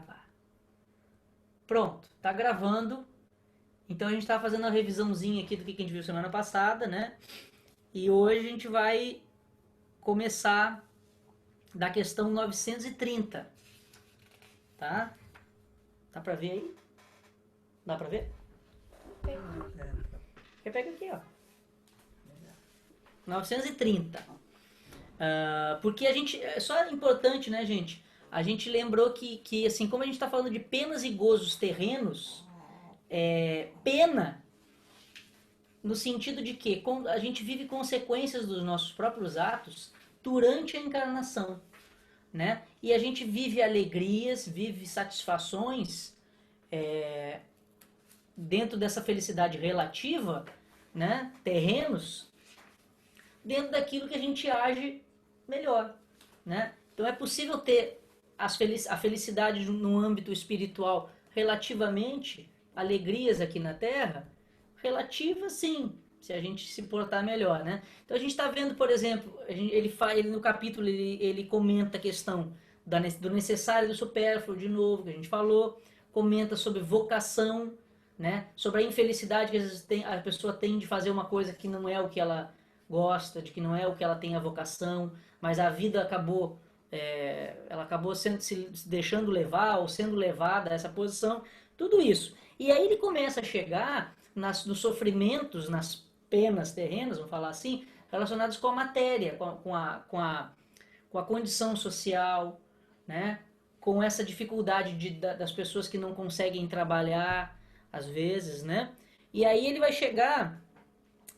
gravar. Pronto, tá gravando. Então a gente tá fazendo uma revisãozinha aqui do que a gente viu semana passada, né? E hoje a gente vai começar da questão 930, tá? Dá pra ver aí? Dá pra ver? Repega aqui, ó. 930. Porque a gente... É só importante, né, gente? A gente lembrou que assim, como a gente está falando de penas e gozos terrenos, pena no sentido de que a gente vive consequências dos nossos próprios atos durante a encarnação, né? E a gente vive alegrias, vive satisfações dentro dessa felicidade relativa, né? Terrenos, dentro daquilo que a gente age melhor, né? Então é possível ter a felicidade no âmbito espiritual relativamente, alegrias aqui na Terra, relativa sim, se a gente se portar melhor, né? Então a gente está vendo, por exemplo, ele no capítulo ele comenta a questão do necessário e do supérfluo de novo, que a gente falou, comenta sobre vocação, né? Sobre a infelicidade que às vezes a pessoa tem de fazer uma coisa que não é o que ela gosta, de que não é o que ela tem a vocação, mas a vida acabou ela acabou se deixando levar ou sendo levada a essa posição, tudo isso. E aí ele começa a chegar nos sofrimentos, nas penas terrenas, vamos falar assim, relacionados com a matéria, com a condição social, né? Com essa dificuldade das pessoas que não conseguem trabalhar, às vezes, né? E aí ele vai chegar,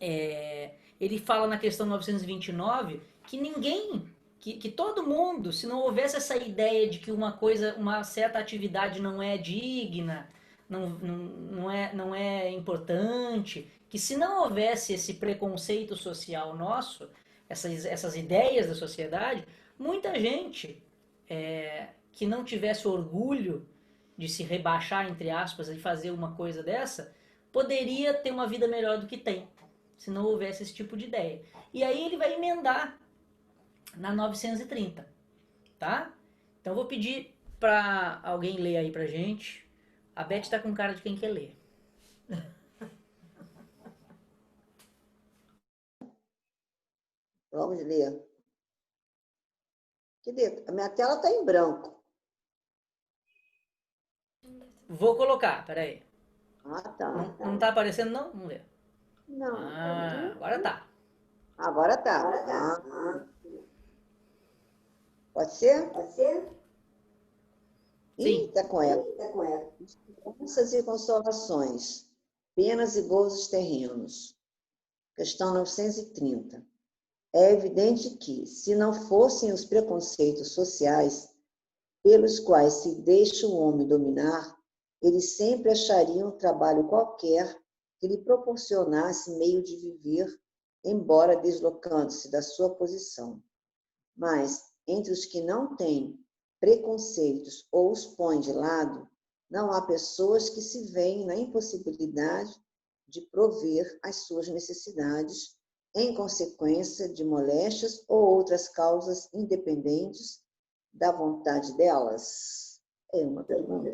ele fala na questão 929 que ninguém, que todo mundo, se não houvesse essa ideia de que uma certa atividade não é digna, não é importante, que se não houvesse esse preconceito social nosso, essas ideias da sociedade, muita gente que não tivesse orgulho de se rebaixar, entre aspas, e fazer uma coisa dessa, poderia ter uma vida melhor do que tem, se não houvesse esse tipo de ideia. E aí ele vai emendar na 930, tá? Então eu vou pedir para alguém ler aí pra gente. A Beth tá com cara de quem quer ler. Vamos ler. A minha tela está em branco. Vou colocar, peraí. Ah, tá. Não tá aparecendo não? Vamos ver. Não. Agora tá. Agora tá. Pode ser? Sim. Tá com ela. Esperanças e consolações. Penas e gozos terrenos. Questão 930. É evidente que, se não fossem os preconceitos sociais pelos quais se deixa o homem dominar, eles sempre achariam um trabalho qualquer que lhe proporcionasse meio de viver, embora deslocando-se da sua posição. Mas, entre os que não têm preconceitos ou os põem de lado, não há pessoas que se veem na impossibilidade de prover as suas necessidades em consequência de moléstias ou outras causas independentes da vontade delas? É uma pergunta.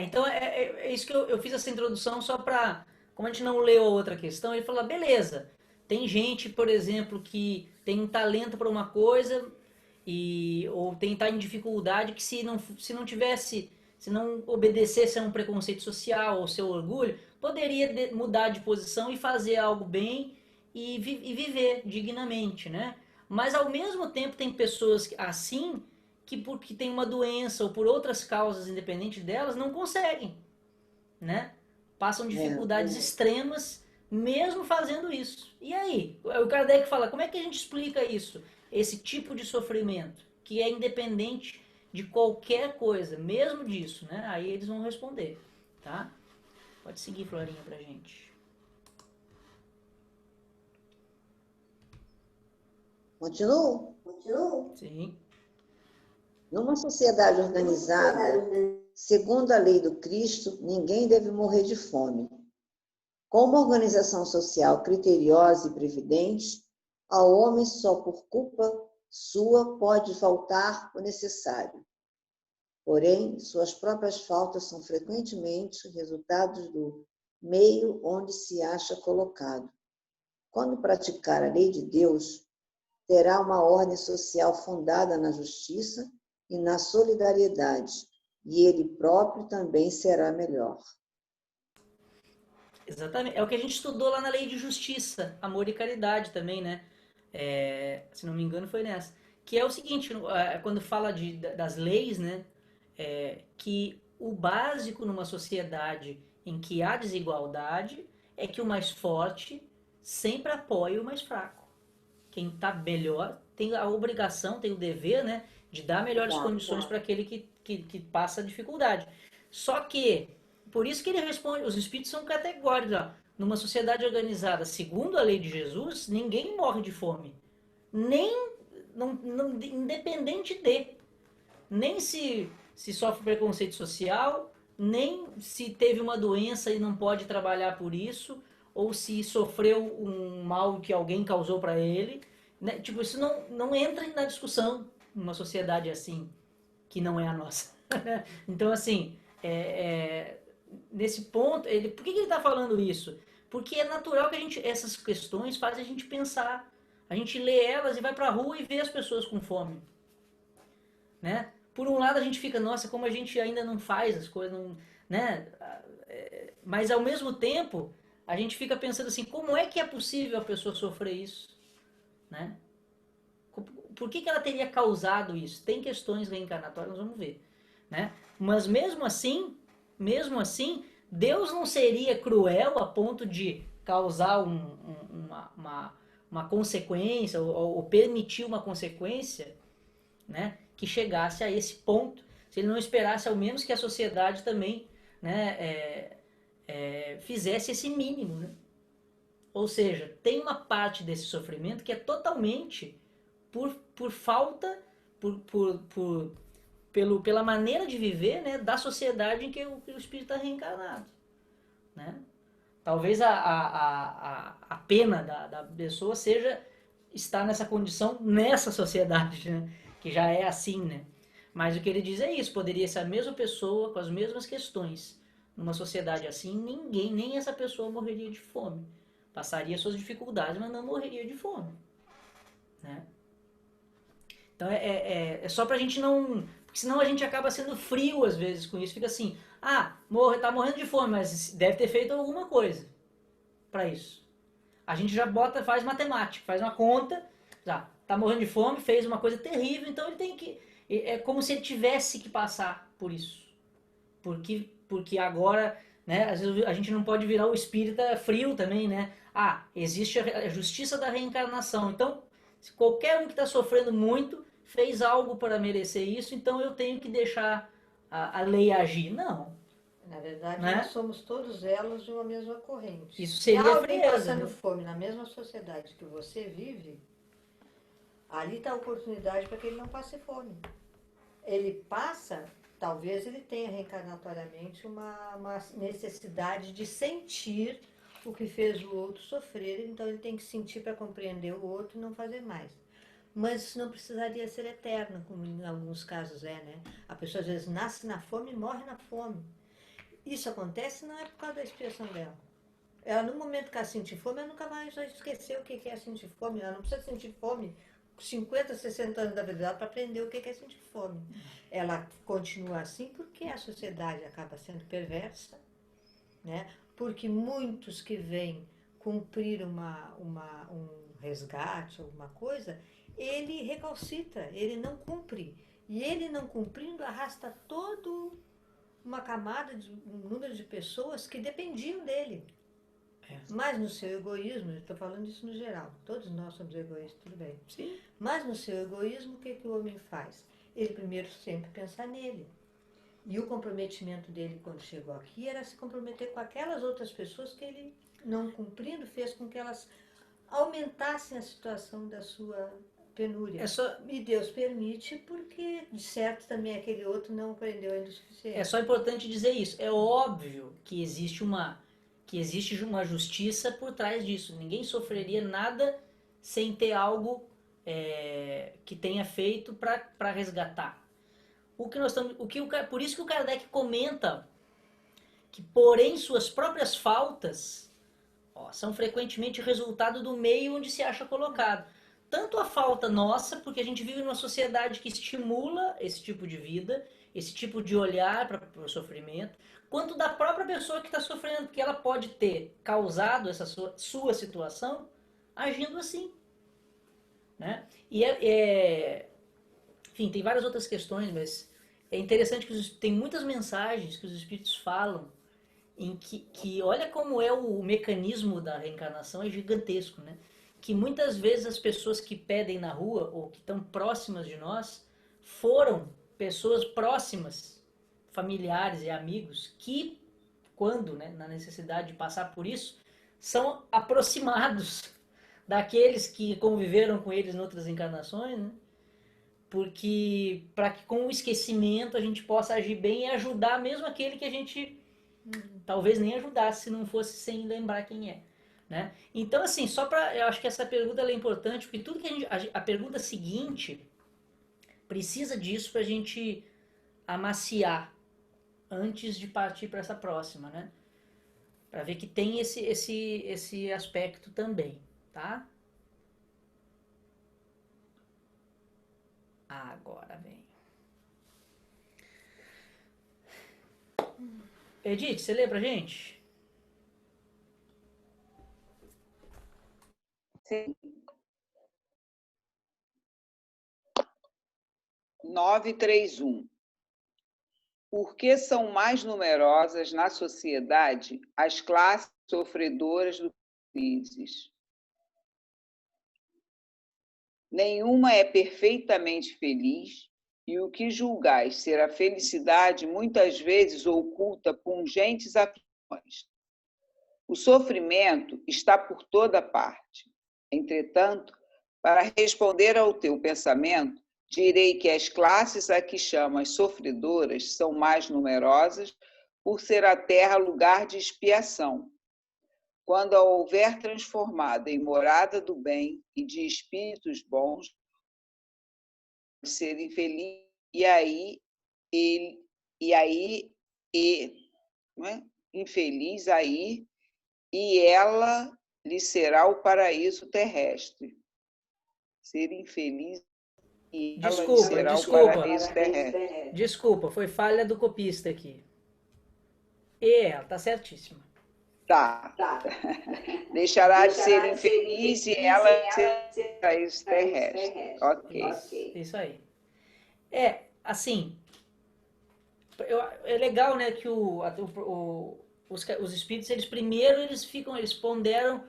Então é isso que eu fiz essa introdução só para, como a gente não leu a outra questão, ele fala, beleza, tem gente, por exemplo, que tem um talento para uma coisa ou tá em dificuldade que se não obedecesse a um preconceito social ou seu orgulho, poderia mudar de posição e fazer algo bem e viver dignamente, né? Mas ao mesmo tempo tem pessoas assim que porque tem uma doença ou por outras causas independentes delas não conseguem, né? Passam dificuldades extremas mesmo fazendo isso. E aí? O Kardec fala, como é que a gente explica isso? Esse tipo de sofrimento, que é independente de qualquer coisa, mesmo disso, né? Aí eles vão responder, tá? Pode seguir, Florinha, pra gente. Continuo? Sim. Numa sociedade organizada, segundo a lei do Cristo, ninguém deve morrer de fome. Com uma organização social criteriosa e previdente, ao homem só por culpa sua pode faltar o necessário. Porém, suas próprias faltas são frequentemente resultados do meio onde se acha colocado. Quando praticar a lei de Deus, terá uma ordem social fundada na justiça e na solidariedade, e ele próprio também será melhor. Exatamente. É o que a gente estudou lá na lei de justiça, amor e caridade também, né? Se não me engano, foi nessa. Que é o seguinte, quando fala das leis, né? Que o básico numa sociedade em que há desigualdade é que o mais forte sempre apoia o mais fraco. Quem está melhor tem a obrigação, tem o dever, né? De dar melhores condições para aquele que passa dificuldade. Só que, por isso que ele responde, os espíritos são categóricos. Ó, numa sociedade organizada segundo a lei de Jesus, ninguém morre de fome. Nem, independente de. Nem se sofre preconceito social, nem se teve uma doença e não pode trabalhar por isso, ou se sofreu um mal que alguém causou para ele. Né? Tipo, isso não entra na discussão numa sociedade assim, que não é a nossa. Então, assim, nesse ponto, por que ele está falando isso? Porque é natural que essas questões fazem a gente pensar. A gente lê elas e vai para a rua e vê as pessoas com fome. Né? Por um lado a gente fica, nossa, como a gente ainda não faz as coisas, não, né? Mas ao mesmo tempo a gente fica pensando assim, como é que é possível a pessoa sofrer isso, né? Por que ela teria causado isso? Tem questões reencarnatórias, nós vamos ver, né? Mas mesmo assim, Deus não seria cruel a ponto de causar uma consequência ou permitir uma consequência, né, que chegasse a esse ponto, se ele não esperasse ao menos que a sociedade também, né, fizesse esse mínimo. Né? Ou seja, tem uma parte desse sofrimento que é totalmente por falta, pela maneira de viver, né, da sociedade em que o espírito está reencarnado. Né? Talvez a pena da pessoa seja estar nessa condição nessa sociedade, né? Que já é assim, né? Mas o que ele diz é isso, poderia ser a mesma pessoa com as mesmas questões. Numa sociedade assim, ninguém, nem essa pessoa morreria de fome. Passaria suas dificuldades, mas não morreria de fome. Né? Então é só pra gente não... Porque senão a gente acaba sendo frio às vezes com isso. Fica assim, tá morrendo de fome, mas deve ter feito alguma coisa para isso. A gente já faz matemática, faz uma conta, já tá morrendo de fome, fez uma coisa terrível, então ele tem que... É como se ele tivesse que passar por isso. Porque agora, né, às vezes a gente não pode virar o espírita frio também, né? Existe a justiça da reencarnação. Então, se qualquer um que está sofrendo muito fez algo para merecer isso, então eu tenho que deixar a lei agir. Não. Na verdade, né? nós somos todos elos de uma mesma corrente. Isso seria alguém frieza, passando né? fome na mesma sociedade que você vive, ali está a oportunidade para que ele não passe fome. Ele passa, talvez ele tenha reencarnatoriamente uma necessidade de sentir o que fez o outro sofrer, então ele tem que sentir para compreender o outro e não fazer mais. Mas isso não precisaria ser eterno, como em alguns casos é, né? A pessoa às vezes nasce na fome e morre na fome. Isso acontece não é por causa da expiação dela. Ela, no momento que ela sentir fome, ela nunca mais vai esquecer o que é sentir fome. Ela não precisa sentir fome com 50, 60 anos da vida dela para aprender o que é sentir fome. Ela continua assim porque a sociedade acaba sendo perversa, né? Porque muitos que vêm cumprir um resgate, alguma coisa, ele recalcitra, ele não cumpre. E ele não cumprindo arrasta todo uma camada, um número de pessoas que dependiam dele. Mas no seu egoísmo, eu estou falando isso no geral, todos nós somos egoístas, tudo bem. Sim. Mas no seu egoísmo, o que o homem faz? Ele primeiro sempre pensa nele. E o comprometimento dele quando chegou aqui era se comprometer com aquelas outras pessoas que ele, não cumprindo, fez com que elas aumentassem a situação da sua penúria. E Deus permite porque, de certo, também aquele outro não aprendeu ainda o suficiente. É só importante dizer isso. É óbvio que existe uma justiça por trás disso. Ninguém sofreria nada sem ter algo que tenha feito para resgatar. o que nós estamos, por isso que o Kardec comenta que, porém, suas próprias faltas, são frequentemente resultado do meio onde se acha colocado. Tanto a falta nossa, porque a gente vive numa sociedade que estimula esse tipo de vida, esse tipo de olhar para o sofrimento, quanto da própria pessoa que está sofrendo, porque ela pode ter causado essa sua situação agindo assim. Né? E enfim, tem várias outras questões, mas é interessante que tem muitas mensagens que os espíritos falam em que olha como é o mecanismo da reencarnação, é gigantesco, né? Que muitas vezes as pessoas que pedem na rua ou que estão próximas de nós foram pessoas próximas, familiares e amigos que, quando, né, na necessidade de passar por isso, são aproximados daqueles que conviveram com eles em outras encarnações, né? Porque para que com o esquecimento a gente possa agir bem e ajudar mesmo aquele que a gente talvez nem ajudasse se não fosse sem lembrar quem é. Né? Então, assim, eu acho que essa pergunta é importante, porque tudo que a pergunta seguinte precisa disso para a gente amaciar antes de partir para essa próxima, né? Para ver que tem esse aspecto também, tá? Agora vem. Edith, você lê pra gente? Sim. 931. Por que são mais numerosas na sociedade as classes sofredoras do que felizes? Nenhuma é perfeitamente feliz, e o que julgais ser a felicidade muitas vezes oculta pungentes aflições. O sofrimento está por toda parte. Entretanto, para responder ao teu pensamento, direi que as classes a que chamas sofredoras são mais numerosas por ser a terra lugar de expiação. Quando a houver transformada em morada do bem e de espíritos bons, ser infeliz, infeliz aí, e ela lhe será o paraíso terrestre. Ser infeliz e ela lhe será o paraíso terrestre. Desculpa, foi falha do copista aqui. Ela tá certíssima. Tá. Deixará de ser infeliz e ela será o paraíso terrestre. Ok. Isso aí. Assim, é legal, né, que os espíritos, eles ponderam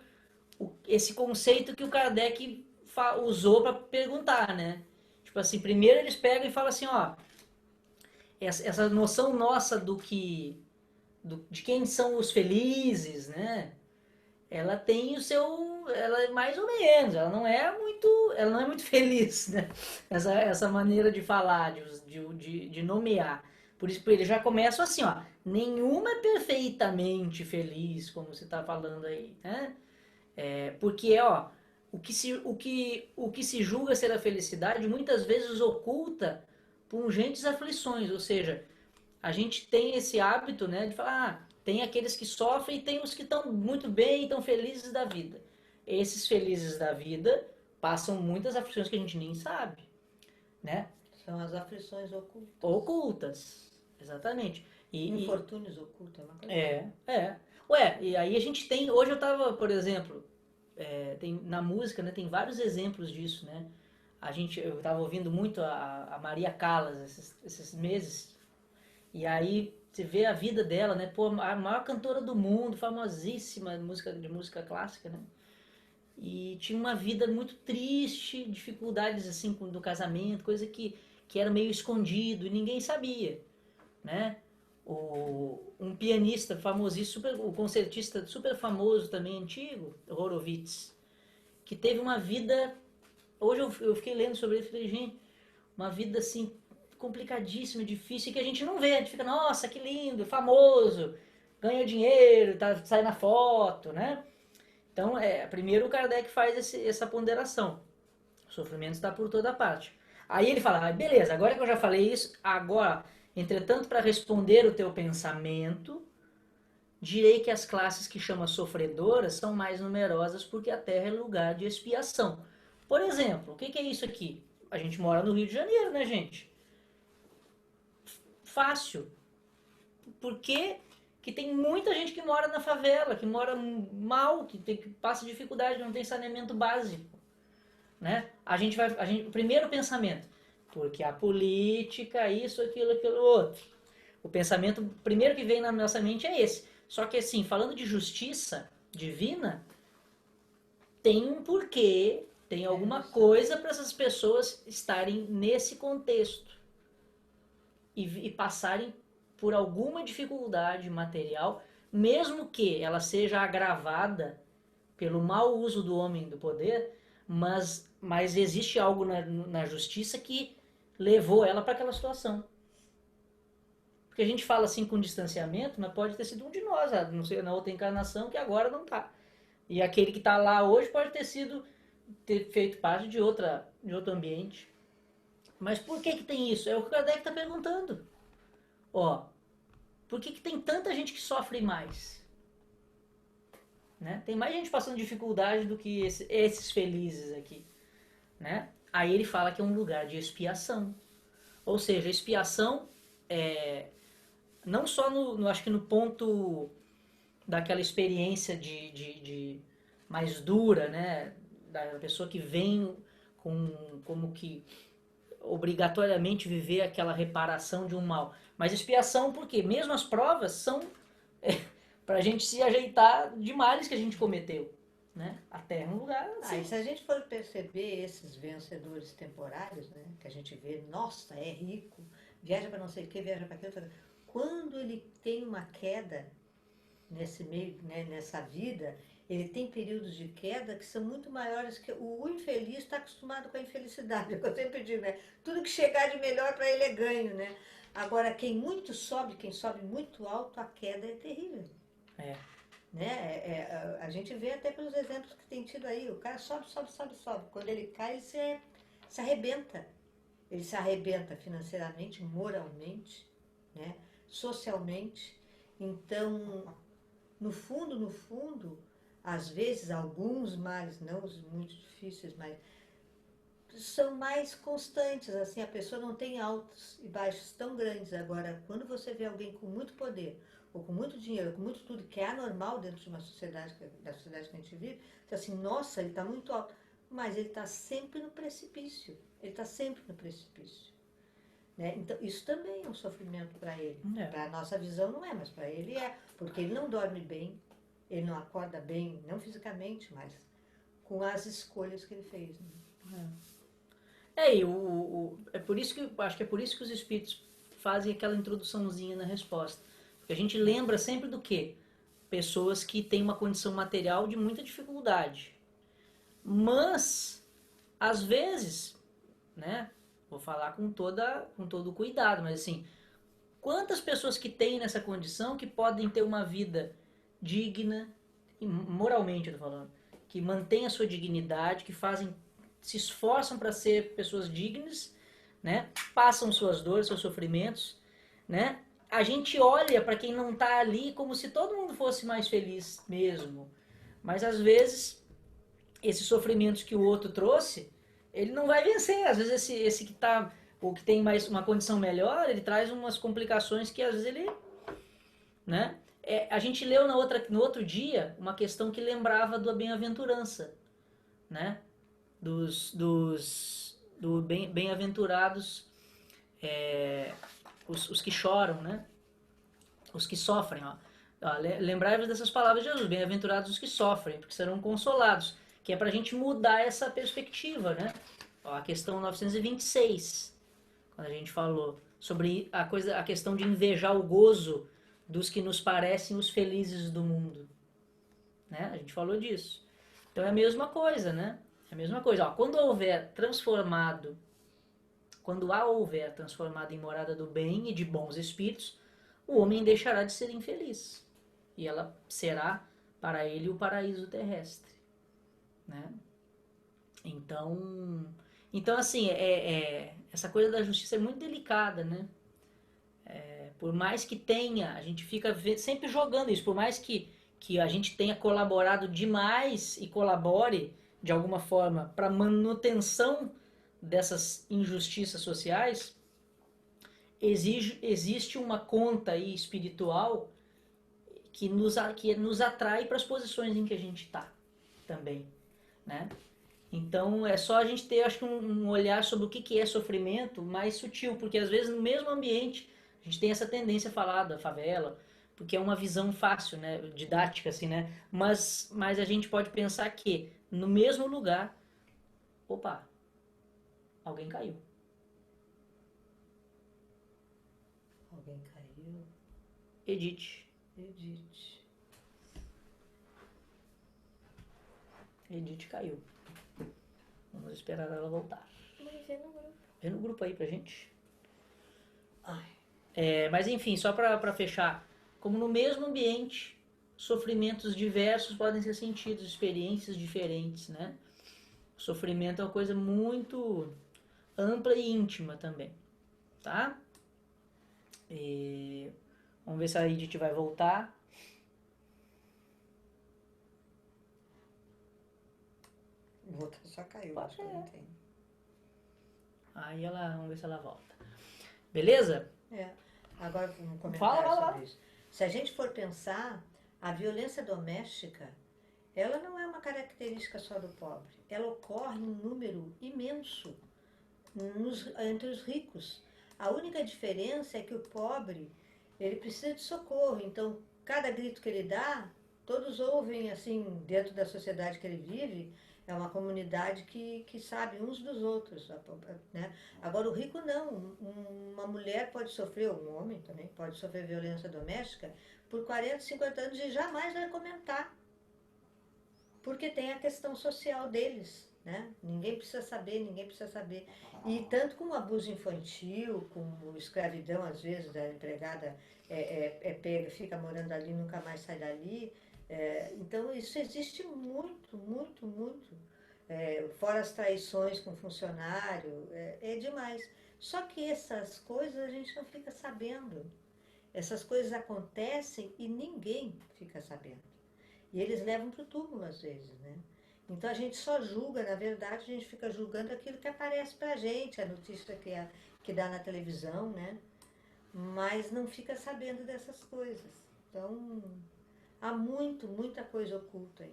esse conceito que o Kardec usou para perguntar, né? Tipo assim, primeiro eles pegam e falam assim, essa noção nossa de quem são os felizes, né? Ela tem ela é mais ou menos, ela não é muito feliz, né? Essa maneira de falar, de nomear. Por isso ele já começa assim, nenhuma é perfeitamente feliz, como você está falando aí, né? Porque, o que se julga ser a felicidade muitas vezes oculta pungentes aflições, ou seja, a gente tem esse hábito, né, de falar, tem aqueles que sofrem e tem os que estão muito bem e estão felizes da vida. Esses felizes da vida passam muitas aflições que a gente nem sabe, né? São as aflições ocultas. Ocultas, exatamente. Infortúnios ocultos, é uma coisa. E aí a gente tem, hoje eu tava, por exemplo, na música, né, tem vários exemplos disso, né? Eu tava ouvindo muito a Maria Callas esses meses, e aí você vê a vida dela, né? Pô, a maior cantora do mundo, famosíssima de música clássica, né? E tinha uma vida muito triste, dificuldades assim do casamento, coisa que era meio escondido e ninguém sabia, né? Um pianista famosíssimo, um concertista super famoso também, antigo, Horowitz, que teve uma vida... Hoje eu fiquei lendo sobre ele e falei, gente, uma vida assim complicadíssima, difícil, que a gente não vê. A gente fica, nossa, que lindo, famoso, ganha dinheiro, sai na foto, né? Então, primeiro o Kardec faz essa ponderação. O sofrimento está por toda parte. Aí ele fala, beleza, agora que eu já falei isso, agora, entretanto, para responder o teu pensamento, direi que as classes que chama sofredoras são mais numerosas porque a Terra é lugar de expiação. Por exemplo, o que é isso aqui? A gente mora no Rio de Janeiro, né, gente? Fácil. Porque que tem muita gente que mora na favela, que mora mal, que passa dificuldade, não tem saneamento básico, né? O primeiro pensamento, porque a política, isso, aquilo outro. O pensamento primeiro que vem na nossa mente é esse. Só que assim, falando de justiça divina, tem um porquê, tem alguma coisa para essas pessoas estarem nesse contexto e passarem por alguma dificuldade material, mesmo que ela seja agravada pelo mau uso do homem do poder, mas existe algo na justiça que levou ela para aquela situação. Porque a gente fala assim com distanciamento, mas pode ter sido um de nós, não sei, na outra encarnação que agora não está. E aquele que está lá hoje pode ter feito parte de outro ambiente. Mas por que tem isso? É o que o Kardec está perguntando. Ó, por que tem tanta gente que sofre mais? Né? Tem mais gente passando dificuldade do que esses felizes aqui. Né? Aí ele fala que é um lugar de expiação. Ou seja, expiação não só acho que no ponto daquela experiência de mais dura, né? Da pessoa que vem como que obrigatoriamente viver aquela reparação de um mal. Mas expiação porque mesmo as provas são para a gente se ajeitar de males que a gente cometeu. Né? A Terra é um lugar assim. E se a gente for perceber esses vencedores temporários, né, que a gente vê, nossa, é rico, viaja para não sei o que, viaja para aquilo, quando ele tem uma queda nesse meio, né, nessa vida, ele tem períodos de queda que são muito maiores que o infeliz está acostumado com a infelicidade. Eu sempre digo, né? Tudo que chegar de melhor para ele é ganho, né? Agora, quem sobe muito alto, a queda é terrível. Né? A gente vê até pelos exemplos que tem tido aí, o cara sobe. Quando ele cai, ele se arrebenta. Ele se arrebenta financeiramente, moralmente, né? Socialmente. Então, no fundo, às vezes, alguns males, não os muito difíceis, mas são mais constantes, assim, a pessoa não tem altos e baixos tão grandes. Agora, quando você vê alguém com muito poder, ou com muito dinheiro, com muito tudo, que é anormal dentro de uma sociedade, da sociedade que a gente vive, você assim, nossa, ele está muito alto, mas ele está sempre no precipício, Né? Então, isso também é um sofrimento para ele. Para a nossa visão não é, mas para ele é, porque ele não dorme bem, ele não acorda bem, não fisicamente, mas com as escolhas que ele fez. Né? Por isso que acho que é por isso que os espíritos fazem aquela introduçãozinha na resposta. Porque a gente lembra sempre do quê? Pessoas que têm uma condição material de muita dificuldade. Mas, às vezes, né? Vou falar com todo cuidado, mas assim, quantas pessoas que têm nessa condição que podem ter uma vida digna, moralmente eu tô falando, que mantém a sua dignidade, que se esforçam para ser pessoas dignas, né? Passam suas dores, seus sofrimentos, né? A gente olha para quem não está ali como se todo mundo fosse mais feliz mesmo. Mas às vezes esses sofrimentos que o outro trouxe, ele não vai vencer. Às vezes esse que tá, o que tem mais uma condição melhor, ele traz umas complicações que às vezes ele, né? A gente leu no outro dia uma questão que lembrava da bem-aventurança, né? Bem-aventurados os que choram, né? Os que sofrem, ó. Lembrai-vos dessas palavras de Jesus, bem-aventurados os que sofrem, porque serão consolados, que é pra gente mudar essa perspectiva, né? Ó, a questão 926, quando a gente falou sobre a questão de invejar o gozo dos que nos parecem os felizes do mundo, né? A gente falou disso. Então é a mesma coisa, né? É a mesma coisa. Ó, quando a houver transformado em morada do bem e de bons espíritos, o homem deixará de ser infeliz. E ela será para ele o paraíso terrestre. Né? Então, Então, assim, essa coisa da justiça é muito delicada, né? Por mais que tenha, a gente fica sempre jogando isso, por mais que a gente tenha colaborado demais e colabore de alguma forma para manutenção dessas injustiças sociais, existe uma conta aí espiritual que nos atrai para as posições em que a gente está também, né? Então é só a gente ter, acho que, um olhar sobre o que é sofrimento mais sutil, porque às vezes no mesmo ambiente a gente tem essa tendência a falar da favela, porque é uma visão fácil, né, didática assim, né? Mas a gente pode pensar que no mesmo lugar, opa, alguém caiu. Alguém caiu. Edith. Edith caiu. Vamos esperar ela voltar. Mas vê no grupo. Vê no grupo aí pra gente. Ai. Mas enfim, só para fechar, como no mesmo ambiente, sofrimentos diversos podem ser sentidos, experiências diferentes, né? O sofrimento é uma coisa muito ampla e íntima também, tá? Vamos ver se a Edith vai voltar. Voltar só caiu, Pode acho que não tem. Aí vamos ver se ela volta. Beleza? Agora um comentário Fala. sobre isso. Se a gente for pensar, a violência doméstica, ela não é uma característica só do pobre. Ela ocorre em um número imenso entre os ricos. A única diferença é que o pobre, ele precisa de socorro. Então, cada grito que ele dá, todos ouvem, assim, dentro da sociedade que ele vive. É uma comunidade que sabe uns dos outros, né? Agora, o rico não. Uma mulher pode sofrer, ou um homem também, pode sofrer violência doméstica por 40, 50 anos e jamais vai comentar. Porque tem a questão social deles, né? Ninguém precisa saber. E tanto com o abuso infantil, com escravidão, às vezes, da empregada pega, fica morando ali, nunca mais sai dali. Então, isso existe muito. Fora as traições com funcionário, é demais. Só que essas coisas a gente não fica sabendo. Essas coisas acontecem e ninguém fica sabendo. E eles levam para o túmulo, às vezes, né? Então a gente só julga, na verdade, a gente fica julgando aquilo que aparece para a gente, a notícia que dá na televisão, né? Mas não fica sabendo dessas coisas. Então, há muita coisa oculta.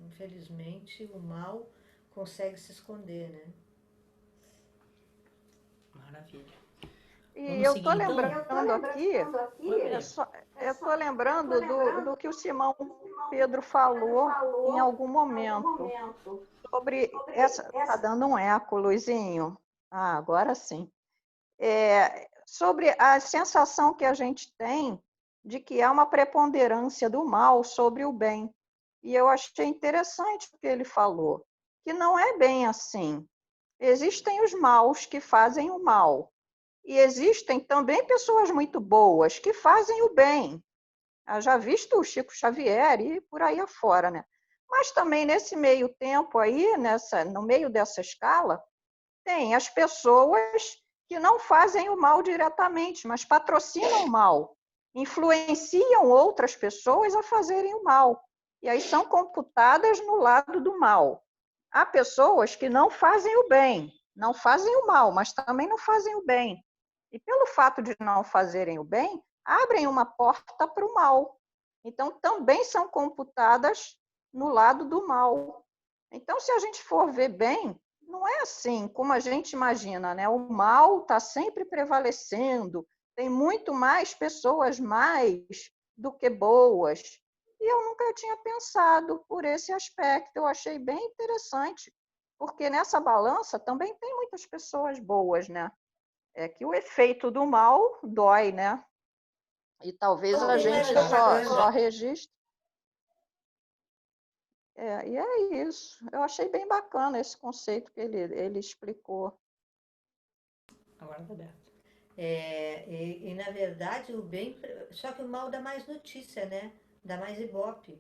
Infelizmente, o mal consegue se esconder, né? Maravilha. E eu estou lembrando aqui, eu estou lembrando do que o Simão Pedro falou em algum momento sobre essa. Está dando um eco, Luizinho. Agora sim. Sobre a sensação que a gente tem de que há uma preponderância do mal sobre o bem. E eu achei interessante o que ele falou, que não é bem assim. Existem os maus que fazem o mal. E existem também pessoas muito boas que fazem o bem. Eu já visto o Chico Xavier e por aí afora, né? Mas também nesse meio tempo aí, no meio dessa escala, tem as pessoas que não fazem o mal diretamente, mas patrocinam o mal, influenciam outras pessoas a fazerem o mal. E aí são computadas no lado do mal. Há pessoas que não fazem o bem, não fazem o mal, mas também não fazem o bem. E pelo fato de não fazerem o bem, abrem uma porta para o mal. Então, também são computadas no lado do mal. Então, se a gente for ver bem, não é assim como a gente imagina, né? O mal está sempre prevalecendo, tem muito mais pessoas mais do que boas. E eu nunca tinha pensado por esse aspecto, eu achei bem interessante, porque nessa balança também tem muitas pessoas boas, né? É que o efeito do mal dói, né? E talvez a gente só registre. E é isso. Eu achei bem bacana esse conceito que ele explicou. Agora tá aberto. E na verdade o bem. Só que o mal dá mais notícia, né? Dá mais ibope.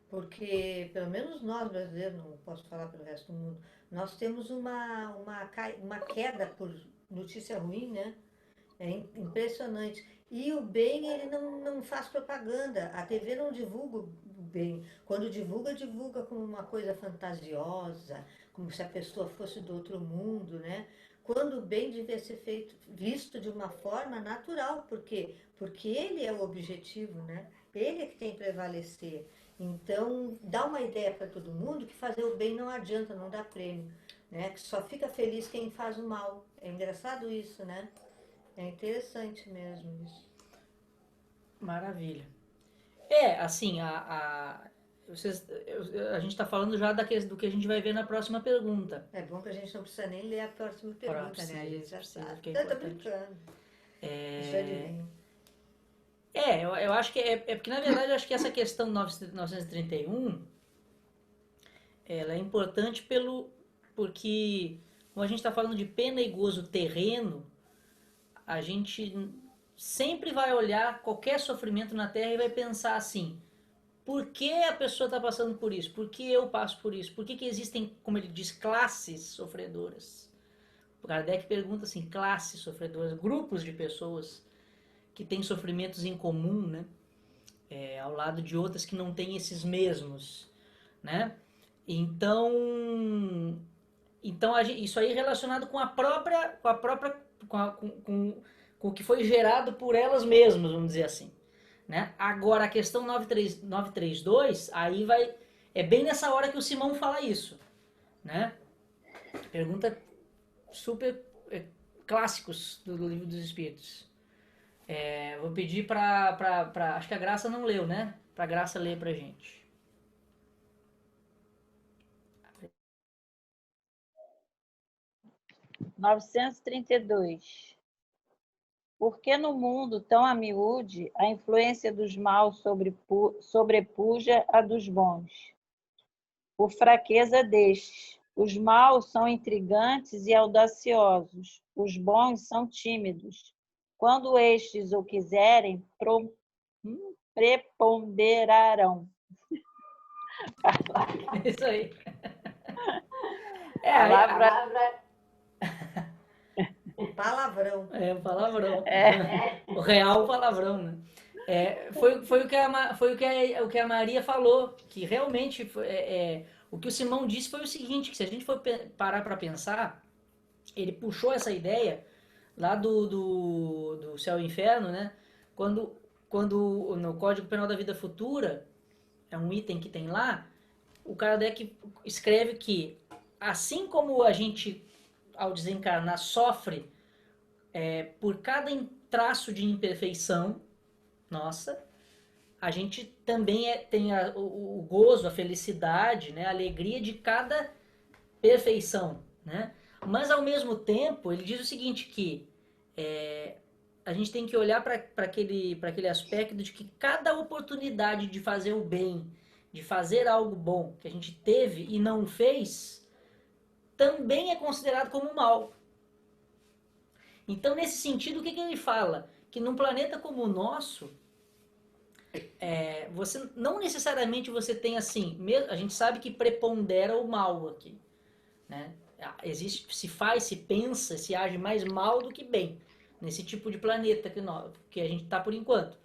Porque, pelo menos nós brasileiros, não posso falar pelo resto do mundo, Nós temos uma queda por notícia ruim, né? É impressionante. E o bem, ele não faz propaganda. A TV não divulga o bem. Quando divulga, divulga como uma coisa fantasiosa, como se a pessoa fosse do outro mundo, né? Quando o bem devia ser feito, visto de uma forma natural. Por quê? Porque ele é o objetivo, né? Ele é que tem que prevalecer. Então, dá uma ideia para todo mundo que fazer o bem não adianta, não dá prêmio, né? Que só fica feliz quem faz o mal. É engraçado isso, né? É interessante mesmo isso. Maravilha. Assim, a gente está falando já do que a gente vai ver na próxima pergunta. É bom que a gente não precisa nem ler a próxima pergunta, né? A gente já Precisa, sabe. que é Eu tô importante. brincando. Isso adivinha. Eu acho que porque, na verdade, eu acho que essa questão 931, ela é importante porque, como a gente está falando de pena e gozo terreno, a gente sempre vai olhar qualquer sofrimento na Terra e vai pensar assim: por que a pessoa está passando por isso? Por que eu passo por isso? Por que existem, como ele diz, classes sofredoras? O Kardec pergunta assim: classes sofredoras, grupos de pessoas que têm sofrimentos em comum, né? Ao lado de outras que não têm esses mesmos, né? Então, isso aí relacionado com o que foi gerado por elas mesmas, vamos dizer assim, né? Agora, a questão 932, aí é bem nessa hora que o Simão fala isso, né? Pergunta super clássicos do Livro dos Espíritos. Vou pedir acho que a Graça não leu, né? Pra Graça ler pra gente. (932) Porque no mundo tão a miúde a influência dos maus sobrepuja a dos bons. Por fraqueza destes, os maus são intrigantes e audaciosos, os bons são tímidos. Quando estes o quiserem, preponderarão. Isso aí. Palavra. O palavrão. O palavrão. O real palavrão, né? Foi o que a Maria falou, que realmente o que o Simão disse foi o seguinte, que se a gente for parar para pensar, ele puxou essa ideia lá do Céu e Inferno, né? Quando no Código Penal da Vida Futura, é um item que tem lá, o Kardec escreve que assim como a gente, ao desencarnar, sofre por cada traço de imperfeição nossa, a gente também tem o gozo, a felicidade, né, a alegria de cada perfeição, né? Mas, ao mesmo tempo, ele diz o seguinte, que a gente tem que olhar para aquele aspecto de que cada oportunidade de fazer o bem, de fazer algo bom que a gente teve e não fez, também é considerado como mal. Então, nesse sentido, o que ele fala? Que num planeta como o nosso, você não necessariamente você tem assim, a gente sabe que prepondera o mal aqui, né? Se faz, se pensa, se age mais mal do que bem nesse tipo de planeta que a gente está por enquanto.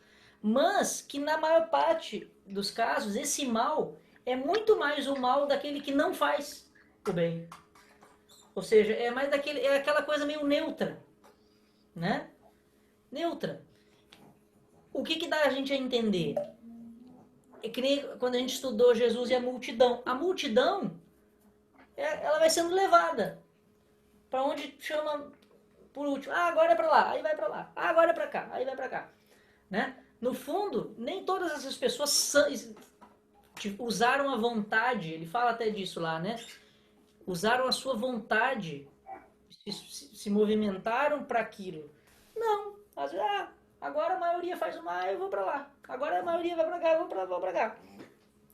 Mas que na maior parte dos casos, esse mal é muito mais o mal daquele que não faz o bem. Ou seja, é aquela coisa meio neutra, né? Neutra. O que dá a gente a entender? É que nem quando a gente estudou Jesus e a multidão. A multidão, ela vai sendo levada para onde chama por último. Agora é para lá, aí vai para lá. Agora é para cá, aí vai para cá, né? No fundo, nem todas essas pessoas usaram a vontade, ele fala até disso lá, né? Usaram a sua vontade, se movimentaram para aquilo. Não, às vezes, agora a maioria faz o mal, eu vou para lá. Agora a maioria vai para cá, eu vou para cá,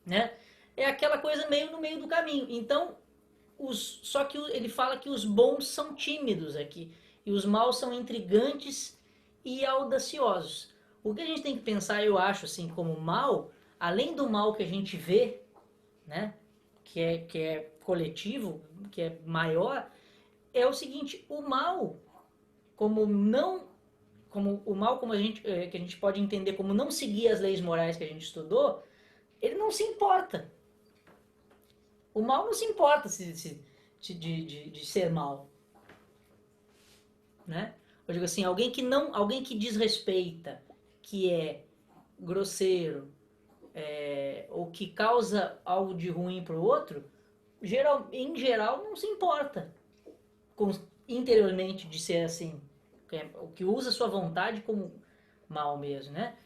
né? É aquela coisa meio no meio do caminho. Então, só que ele fala que os bons são tímidos aqui e os maus são intrigantes e audaciosos. O que a gente tem que pensar, eu acho, assim, como mal, além do mal que a gente vê, né? que é coletivo, que é maior, é o seguinte: o mal, como o mal como que a gente pode entender como não seguir as leis morais que a gente estudou, ele não se importa. O mal não se importa de ser mal, né? Eu digo assim, alguém que desrespeita, que é grosseiro, ou que causa algo de ruim para o outro, em geral não se importa interiormente de ser assim, o que usa sua vontade como mal mesmo, né?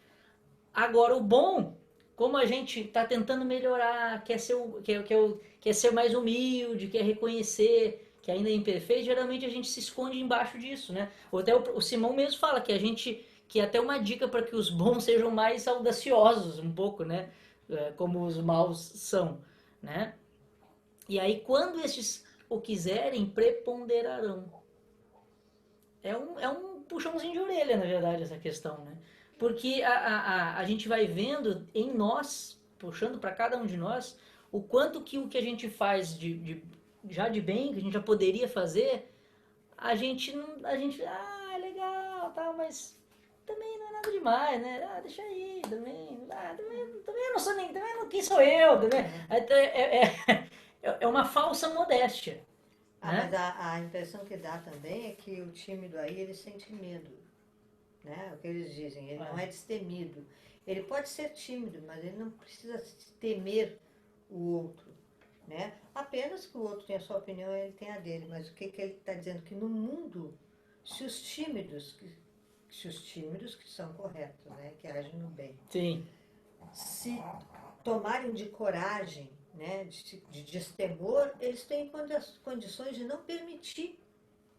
Agora, o bom, como a gente está tentando melhorar, quer ser mais humilde, quer reconhecer que ainda é imperfeito, geralmente a gente se esconde embaixo disso, né? Ou até o Simão mesmo fala que é até uma dica para que os bons sejam mais audaciosos um pouco, né? Como os maus são, né? E aí, quando estes o quiserem, preponderarão. É um puxãozinho de orelha, na verdade, essa questão, né? Porque a gente vai vendo em nós, puxando para cada um de nós, o quanto que o que a gente faz já de bem, que a gente já poderia fazer, é legal, tal, mas também não é nada demais, né? Deixa aí, também eu não sou quem sou eu, também. É uma falsa modéstia, né? Mas a impressão que dá também é que o tímido aí, ele sente medo, né? O que eles dizem, ele não é destemido. Ele pode ser tímido, mas ele não precisa temer o outro, né? Apenas que o outro tem a sua opinião e ele tem a dele. Mas o que ele está dizendo? Que no mundo, se os tímidos que são corretos, né? Que agem no bem, Sim. se tomarem de coragem, né, de destemor, eles têm condições de não permitir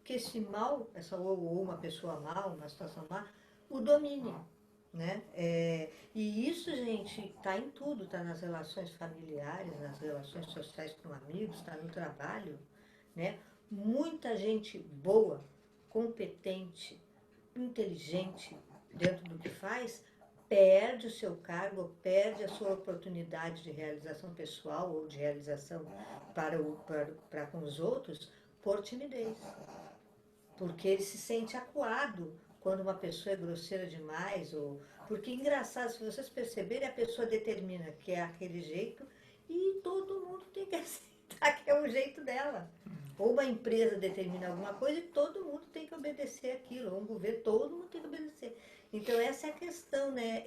que esse mal, ou uma pessoa mal, uma situação má, o domine, né? E isso, gente, está em tudo, está nas relações familiares, nas relações sociais com amigos, está no trabalho, né? Muita gente boa, competente, inteligente dentro do que faz, perde o seu cargo, perde a sua oportunidade de realização pessoal ou de realização para com os outros por timidez. Porque ele se sente acuado quando uma pessoa é grosseira demais. Porque, engraçado, se vocês perceberem, a pessoa determina que é aquele jeito e todo mundo tem que aceitar que é o jeito dela. Ou uma empresa determina alguma coisa e todo mundo tem que obedecer aquilo. Ou um governo, todo mundo tem que obedecer. Então, essa é a questão, né?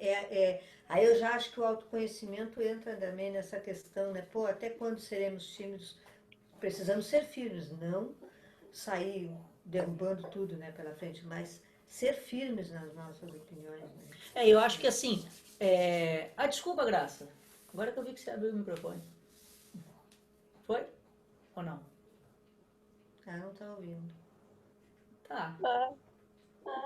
Aí eu já acho que o autoconhecimento entra também nessa questão, né? Pô, até quando seremos tímidos? Precisamos ser firmes, não sair derrubando tudo, né, pela frente, mas ser firmes nas nossas opiniões. Né? Eu acho que assim... desculpa, Graça. Agora que eu vi que você abriu o microfone. Foi? Ou não? Não tá ouvindo. Tá.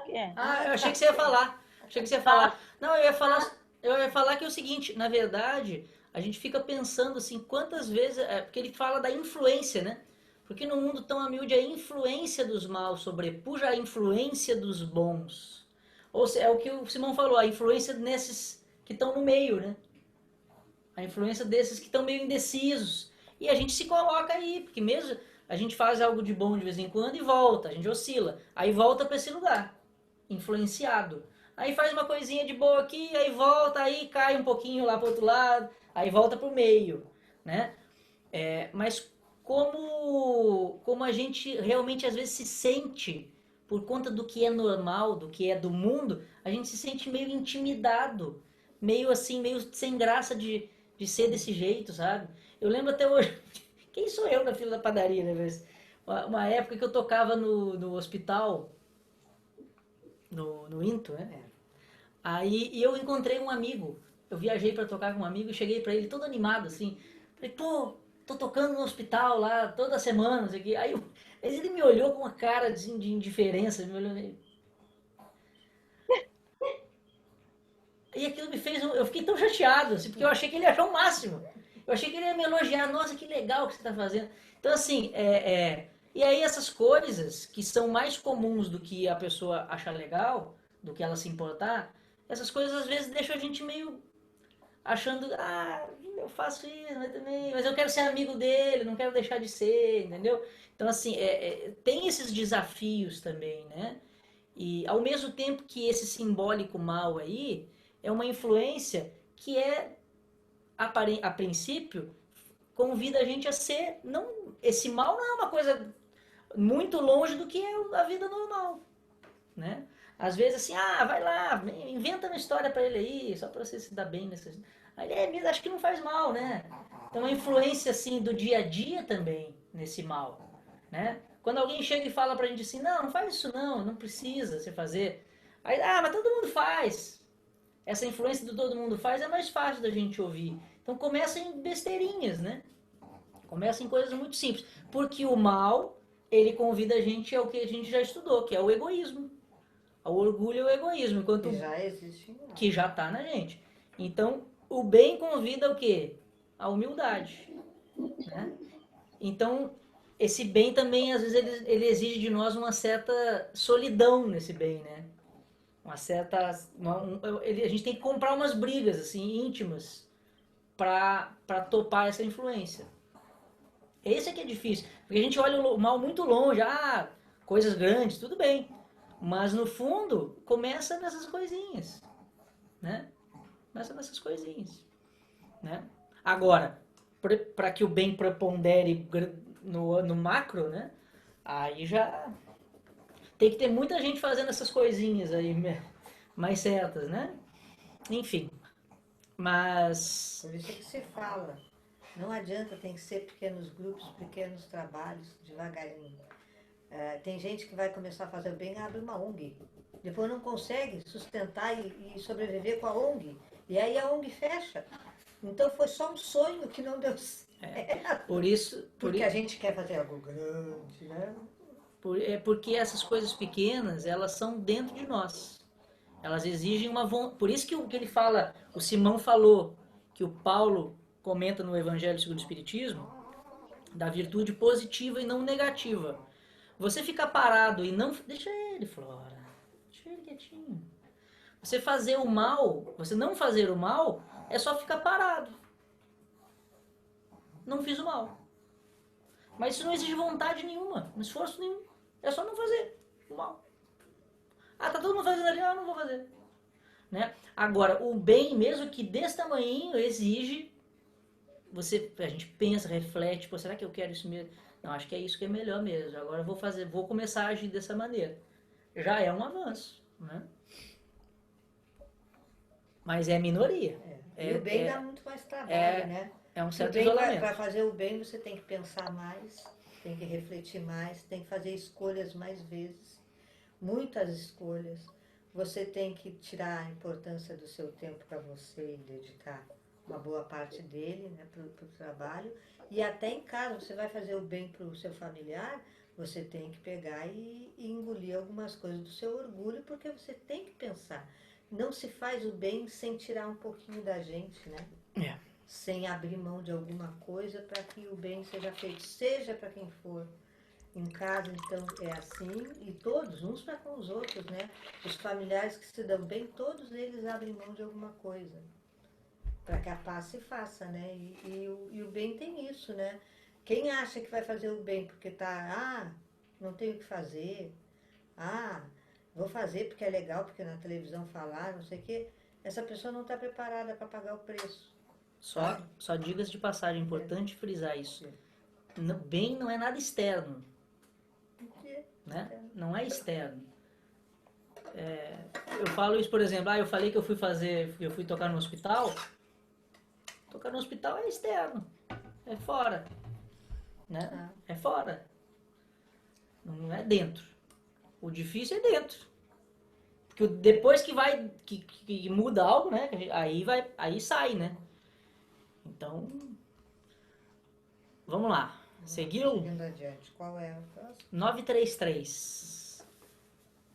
É. Eu achei que você ia falar. Não, eu ia falar que é o seguinte, na verdade, a gente fica pensando assim, quantas vezes, porque ele fala da influência, né? Porque no mundo tão humilde a influência dos maus sobrepuja a influência dos bons. Ou seja, é o que o Simão falou, a influência nesses que estão no meio, né? A influência desses que estão meio indecisos. E a gente se coloca aí, porque mesmo a gente faz algo de bom de vez em quando e volta, a gente oscila. Aí volta para esse lugar, influenciado. Aí faz uma coisinha de boa aqui, aí volta, aí cai um pouquinho lá para o outro lado, aí volta para o meio, né? Mas como a gente realmente às vezes se sente, por conta do que é normal, do que é do mundo, a gente se sente meio intimidado, meio assim, meio sem graça de ser desse jeito, sabe? Eu lembro até hoje, quem sou eu na fila da padaria, né? Uma época que eu tocava no hospital, no Into, né? Aí eu encontrei um amigo, eu viajei para tocar com um amigo e cheguei para ele todo animado, assim, falei, pô, tô tocando no hospital lá toda semana, isso aqui. Aí ele me olhou com uma cara de indiferença, me olhou. E aquilo me fez. Eu fiquei tão chateado, assim, porque eu achei que ele ia achar o máximo. Eu achei que ele ia me elogiar. Nossa, que legal que você está fazendo. Então, assim, e aí essas coisas que são mais comuns do que a pessoa achar legal, do que ela se importar, essas coisas às vezes deixam a gente meio achando, eu faço isso, mas eu quero ser amigo dele, não quero deixar de ser, entendeu? Então, assim, tem esses desafios também, né? E ao mesmo tempo que esse simbólico mal aí é uma influência que a princípio, convida a gente a ser, não, esse mal não é uma coisa muito longe do que é a vida normal, né? Às vezes assim, vai lá, inventa uma história para ele aí, só para você se dar bem nessas. Aí ele acho que não faz mal, né? Então a influência assim do dia a dia também nesse mal, né? Quando alguém chega e fala pra gente assim, não faz isso não precisa você fazer. Aí, mas todo mundo faz. Essa influência do todo mundo faz é mais fácil da gente ouvir. Então começa em besteirinhas, né? Começa em coisas muito simples. Porque o mal, ele convida a gente ao que a gente já estudou, que é o egoísmo. O orgulho e o egoísmo. Enquanto Que já existe. que já está na gente. Então, o bem convida o quê? A humildade. Né? Então, esse bem também, às vezes, ele exige de nós uma certa solidão nesse bem, né? Uma certa... a gente tem que comprar umas brigas, assim, íntimas para topar essa influência. Esse é que é difícil. Porque a gente olha o mal muito longe. Coisas grandes, tudo bem. Mas, no fundo, começa nessas coisinhas. Né? Começa nessas coisinhas. Né? Agora, para que o bem prepondere no macro, né? Aí já tem que ter muita gente fazendo essas coisinhas aí mais certas, né? Enfim, mas... Por isso é que se fala. Não adianta, tem que ser pequenos grupos, pequenos trabalhos, devagarinho. Tem gente que vai começar a fazer o bem, abre uma ONG. Depois não consegue sustentar e sobreviver com a ONG. E aí a ONG fecha. Então foi só um sonho que não deu certo. Porque a gente quer fazer algo grande, né? Porque essas coisas pequenas, elas são dentro de nós. Elas exigem uma vontade. Por isso que o que ele fala, o Simão falou, que o Paulo comenta no Evangelho segundo o Espiritismo, da virtude positiva e não negativa. Você ficar parado e não... Deixa ele, Flora. Deixa ele quietinho. Você fazer o mal, você não fazer o mal, é só ficar parado. Não fiz o mal. Mas isso não exige vontade nenhuma, esforço nenhum. É só não fazer o mal. Tá todo mundo fazendo ali, não vou fazer. Né? Agora, o bem, mesmo que desse tamanho, exige... A gente pensa, reflete, será que eu quero isso mesmo? Não, acho que é isso que é melhor mesmo. Agora eu vou começar a agir dessa maneira. Já é um avanço, né? Mas é minoria. E o bem dá muito mais trabalho, né? É um certo isolamento. Para fazer o bem, você tem que pensar mais, tem que refletir mais, tem que fazer escolhas mais vezes, muitas escolhas. Você tem que tirar a importância do seu tempo para você e dedicar uma boa parte dele, né, para o trabalho. E até em casa, você vai fazer o bem para o seu familiar, você tem que pegar e engolir algumas coisas do seu orgulho, porque você tem que pensar. Não se faz o bem sem tirar um pouquinho da gente, né? Sem abrir mão de alguma coisa para que o bem seja feito, seja para quem for. Em casa, então, é assim, e todos, uns para com os outros, né? Os familiares que se dão bem, todos eles abrem mão de alguma coisa, para que a paz se faça, né? E o bem tem isso, né? Quem acha que vai fazer o bem porque não tenho o que fazer, vou fazer porque é legal, porque na televisão falar, não sei o quê, essa pessoa não está preparada para pagar o preço. Só digas de passagem, é importante frisar isso. Bem não é nada externo. Né? Não é externo. Eu falo isso, por exemplo, eu falei que eu fui tocar no hospital. Tocar no hospital é externo, é fora, né? É fora, não é dentro. O difícil é dentro, porque depois que muda algo, né? Aí sai, né? Então, vamos lá. Seguiu? Seguindo adiante, qual é o próximo? 933.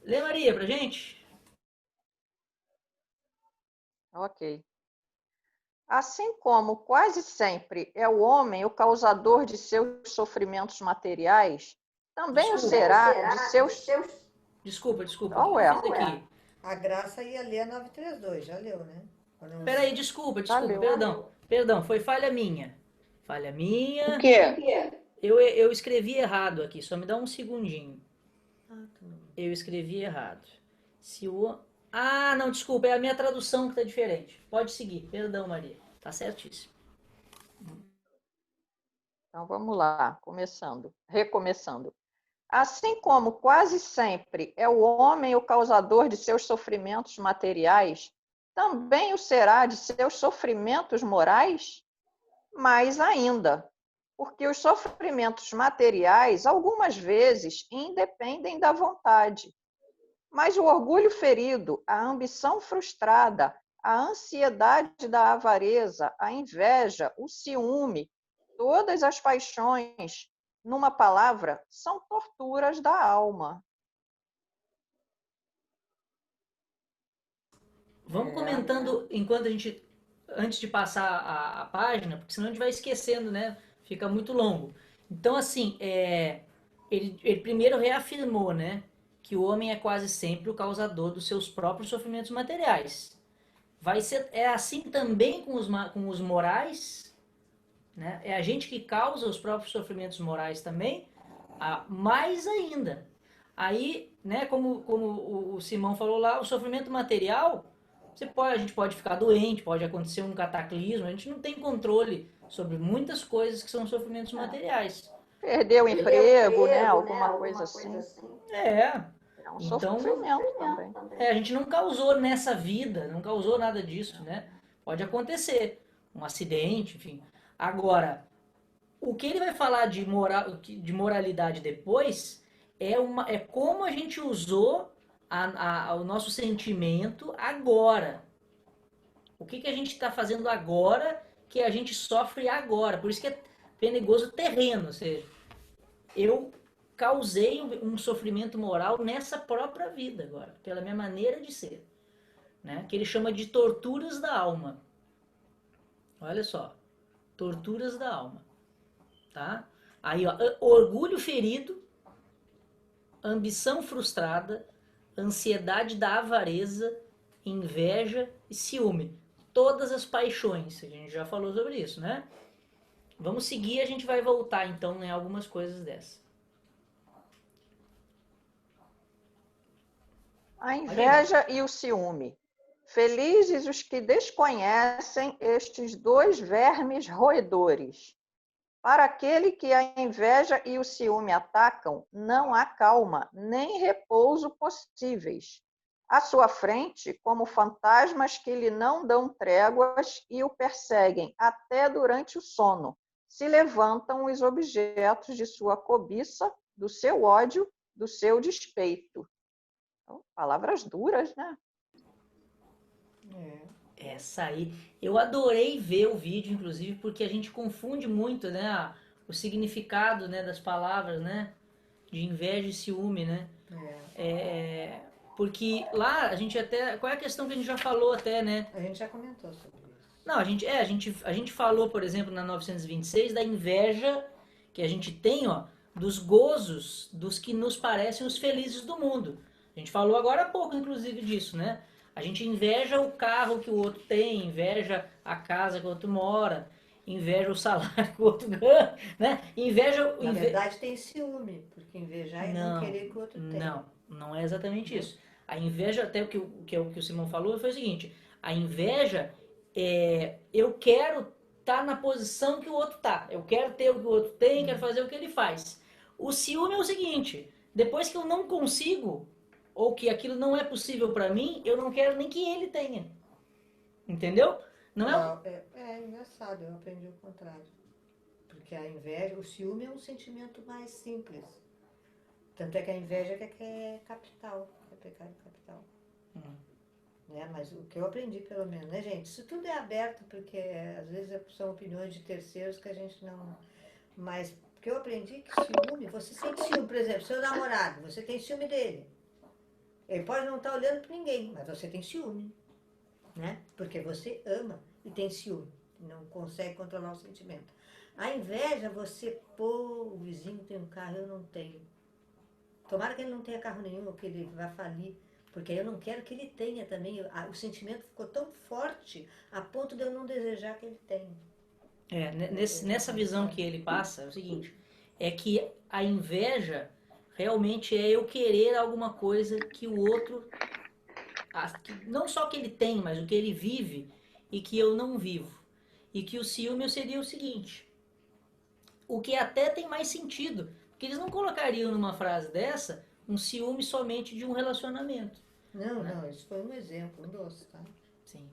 Lê, Maria, pra gente. Ok. Assim como quase sempre é o homem o causador de seus sofrimentos materiais, também o será de seus... Desculpa. Qual é? Aqui. A Graça ia ler a 932, já leu, né? Quando Peraí, desculpa, Valeu. perdão, foi falha minha. Falha minha. O quê? Eu escrevi errado aqui, só me dá um segundinho. Ah, tá bom. Eu escrevi errado. Se o... Ah, não, desculpa, é a minha tradução que tá diferente. Pode seguir, perdão, Maria. Tá certíssimo. Então vamos lá, recomeçando. Assim como quase sempre é o homem o causador de seus sofrimentos materiais, também o será de seus sofrimentos morais? Mais ainda, porque os sofrimentos materiais algumas vezes independem da vontade. Mas o orgulho ferido, a ambição frustrada, a ansiedade da avareza, a inveja, o ciúme, todas as paixões, numa palavra, são torturas da alma. Vamos comentando enquanto a gente, antes de passar a página, porque senão a gente vai esquecendo, né? Fica muito longo. Então, assim, ele primeiro reafirmou, né? Que o homem é quase sempre o causador dos seus próprios sofrimentos materiais. É assim também com os morais, né? É a gente que causa os próprios sofrimentos morais também, mais ainda. Aí, né, como o Simão falou lá, o sofrimento material, a gente pode ficar doente, pode acontecer um cataclismo, a gente não tem controle sobre muitas coisas que são sofrimentos materiais. Perder o emprego, né? Alguma coisa assim. É, É um então, sofrimento também. a gente não causou nessa vida, não causou nada disso, né? Pode acontecer, um acidente, enfim. Agora, o que ele vai falar de moralidade depois é como a gente usou o nosso sentimento agora. O que a gente está fazendo agora que a gente sofre agora. Por isso que é perigoso terreno. Ou seja, eu causei um sofrimento moral nessa própria vida agora, pela minha maneira de ser. Né? Que ele chama de torturas da alma. Olha só. Torturas da alma. Tá? Aí, ó, orgulho ferido, ambição frustrada, ansiedade da avareza, inveja e ciúme. Todas as paixões, a gente já falou sobre isso, né? Vamos seguir, a gente vai voltar então em algumas coisas dessas. A inveja e o ciúme. Felizes os que desconhecem estes dois vermes roedores. Para aquele que a inveja e o ciúme atacam, não há calma, nem repouso possíveis. À sua frente, como fantasmas que lhe não dão tréguas e o perseguem até durante o sono, se levantam os objetos de sua cobiça, do seu ódio, do seu despeito. Então, palavras duras, né? Essa aí, eu adorei ver o vídeo, inclusive, porque a gente confunde muito, né, o significado, né, das palavras, né, de inveja e ciúme, né. Porque lá a gente até, qual é a questão que a gente já falou até, né? A gente já comentou sobre isso. Não, a gente falou, por exemplo, na 926 da inveja que a gente tem, ó, dos gozos dos que nos parecem os felizes do mundo. A gente falou agora há pouco, inclusive, disso, né? A gente inveja o carro que o outro tem, inveja a casa que o outro mora, inveja o salário que o outro ganha, né? Na verdade, tem ciúme, porque invejar é não querer que o outro tenha. Não é exatamente isso. A inveja, até o que o Simão falou, foi o seguinte: a inveja eu quero estar na posição que o outro tá. Eu quero ter o que o outro tem, quero fazer o que ele faz. O ciúme é o seguinte: depois que eu não consigo, ou que aquilo não é possível para mim, eu não quero nem que ele tenha. Entendeu? Não é? É engraçado, eu aprendi o contrário. Porque a inveja, o ciúme é um sentimento mais simples. Tanto é que a inveja é capital, é pecado capital. Né? Mas o que eu aprendi, pelo menos, né, gente? Isso tudo é aberto, porque às vezes são opiniões de terceiros que a gente não... Mas o que eu aprendi que ciúme, você sente ciúme, por exemplo, seu namorado, você tem ciúme dele. Ele pode não estar olhando para ninguém, mas você tem ciúme, né? Porque você ama e tem ciúme, não consegue controlar o sentimento. A inveja, você, o vizinho tem um carro, eu não tenho. Tomara que ele não tenha carro nenhum, ou que ele vá falir. Porque eu não quero que ele tenha também. O sentimento ficou tão forte a ponto de eu não desejar que ele tenha. Nessa visão que ele passa, é o seguinte, é que a inveja realmente é eu querer alguma coisa que o outro, não só que ele tem, mas o que ele vive e que eu não vivo. E que o ciúme seria o seguinte, o que até tem mais sentido, porque eles não colocariam numa frase dessa um ciúme somente de um relacionamento. Não, Né? não, isso foi um exemplo, um doce, tá? Sim.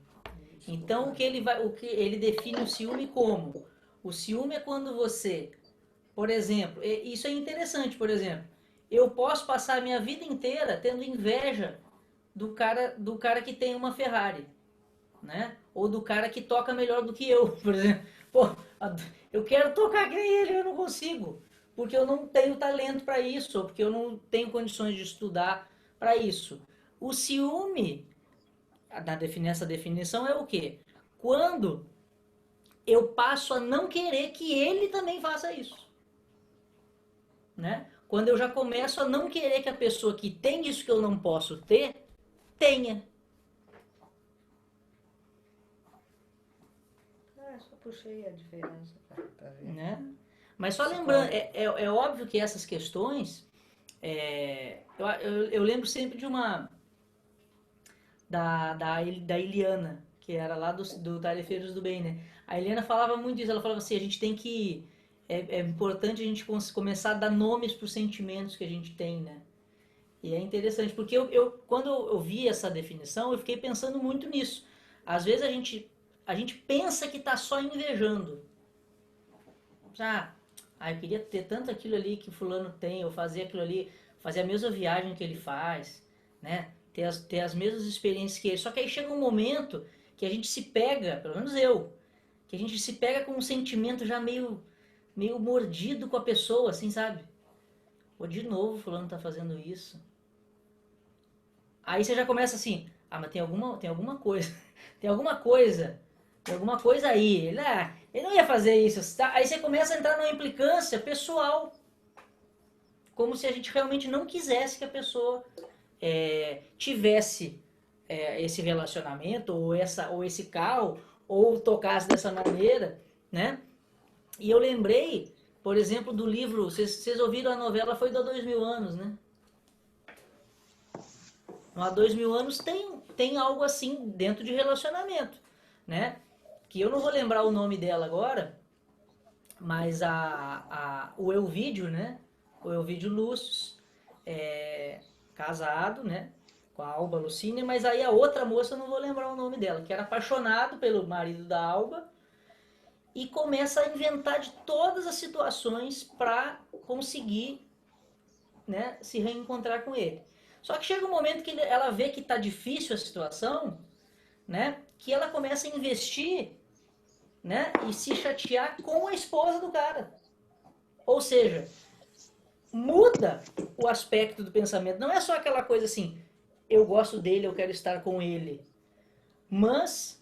Então o que ele define o ciúme como? O ciúme é quando você, por exemplo, isso é interessante, por exemplo, eu posso passar a minha vida inteira tendo inveja do cara que tem uma Ferrari, né? Ou do cara que toca melhor do que eu, por exemplo. Pô, eu quero tocar que nem ele, eu não consigo, porque eu não tenho talento para isso, ou porque eu não tenho condições de estudar para isso. O ciúme, nessa definição, é o quê? Quando eu passo a não querer que ele também faça isso. Né? Quando eu já começo a não querer que a pessoa que tem isso que eu não posso ter, tenha. Só puxei a diferença para ver. Né? Mas só lembrando, é óbvio que essas questões, eu lembro sempre de uma, da Eliana, que era lá do Tarefeiros do Bem, né? A Eliana falava muito disso, ela falava assim, a gente tem que, é importante a gente começar a dar nomes para os sentimentos que a gente tem, né? E é interessante, porque quando eu vi essa definição, eu fiquei pensando muito nisso. Às vezes a gente pensa que está só invejando. Eu queria ter tanto aquilo ali que o fulano tem, eu fazer aquilo ali, fazer a mesma viagem que ele faz, né? Ter as mesmas experiências que ele. Só que aí chega um momento que a gente se pega, pelo menos eu, que a gente se pega com um sentimento já meio mordido com a pessoa, assim, sabe? Ou de novo fulano tá fazendo isso. Aí você já começa assim, mas tem alguma coisa, tem alguma coisa aí. Ele não ia fazer isso. Tá? Aí você começa a entrar numa implicância pessoal. Como se a gente realmente não quisesse que a pessoa tivesse esse relacionamento, ou esse carro, ou tocasse dessa maneira, né? E eu lembrei, por exemplo, do livro, vocês ouviram a novela, foi do Há 2000 Anos, né? No Há 2000 Anos tem algo assim dentro de relacionamento, né? Que eu não vou lembrar o nome dela agora, mas o Elvídio, né? O Elvídio Lúcio, casado, né? Com a Alba Lucínia, mas aí a outra moça, eu não vou lembrar o nome dela, que era apaixonado pelo marido da Alba e começa a inventar de todas as situações para conseguir, né, se reencontrar com ele. Só que chega um momento que ela vê que está difícil a situação, né, que ela começa a investir, né, e se chatear com a esposa do cara. Ou seja, muda o aspecto do pensamento. Não é só aquela coisa assim, eu gosto dele, eu quero estar com ele. Mas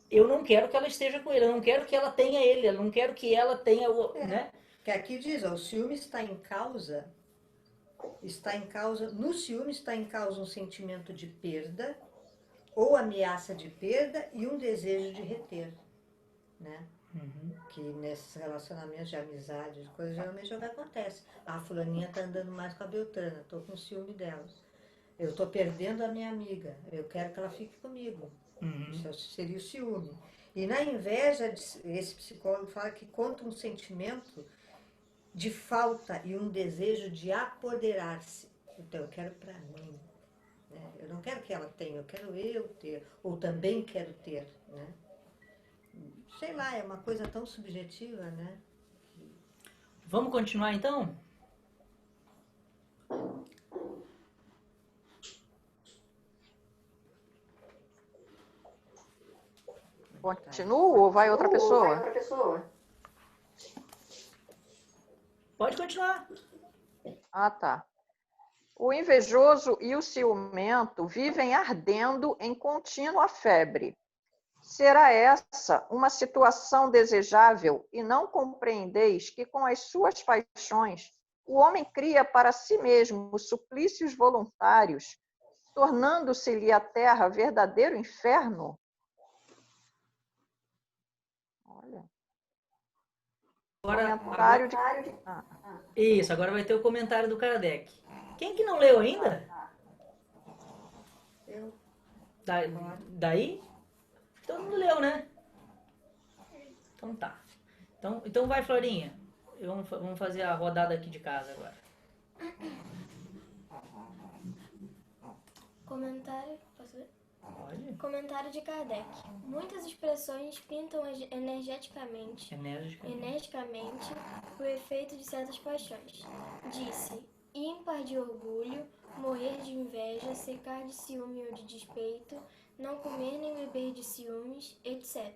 eu não quero que ela esteja com ele, eu não quero que ela tenha ele, eu não quero que ela tenha né? Que aqui diz, o ciúme está em causa, no ciúme está em causa um sentimento de perda ou ameaça de perda e um desejo de reter, né? Que nesses relacionamentos de amizade, de coisas, geralmente é o que acontece. A fulaninha tá andando mais com a Beltrana, tô com ciúme dela. Eu tô perdendo a minha amiga, eu quero que ela fique comigo. Isso seria o ciúme. E na inveja, esse psicólogo fala que conta um sentimento de falta e um desejo de apoderar-se. Então, eu quero para mim. Né? Eu não quero que ela tenha, eu quero eu ter. Ou também quero ter. Né? Sei lá, é uma coisa tão subjetiva, né? Vamos continuar então? Continuo ou vai outra pessoa? Pode continuar. Ah, tá. O invejoso e o ciumento vivem ardendo em contínua febre. Será essa uma situação desejável e não compreendeis que com as suas paixões o homem cria para si mesmo suplícios voluntários tornando-se-lhe a terra verdadeiro inferno? Olha. Comentário de... Isso, agora vai ter o comentário do Kardec. Quem que não leu ainda? Eu. Daí? Todo mundo leu, né? Então tá. Então vai, Florinha. Vamos fazer a rodada aqui de casa agora. Comentário. Posso ler? Pode. Comentário de Kardec. Muitas expressões pintam energicamente o efeito de certas paixões. Disse: ímpar de orgulho, morrer de inveja, secar de ciúme ou de despeito, não comer nem beber de ciúmes, etc.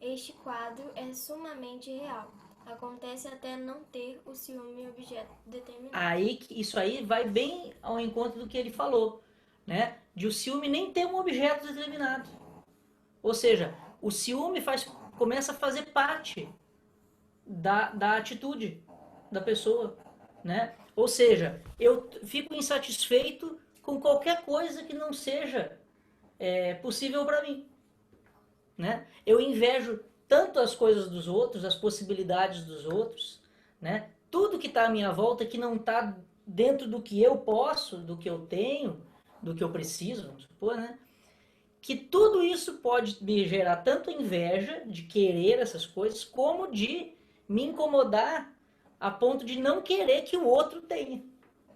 Este quadro é sumamente real. Acontece até não ter o ciúme objeto determinado. Isso aí vai bem ao encontro do que ele falou, né? De o ciúme nem ter um objeto determinado. Ou seja, o ciúme começa a fazer parte da atitude da pessoa, né? Ou seja, eu fico insatisfeito com qualquer coisa que não seja possível para mim, né? Eu invejo tanto as coisas dos outros, as possibilidades dos outros, né? Tudo que está à minha volta que não está dentro do que eu posso, do que eu tenho, do que eu preciso, vamos supor, né? Que tudo isso pode me gerar tanto inveja de querer essas coisas, como de me incomodar a ponto de não querer que o outro tenha.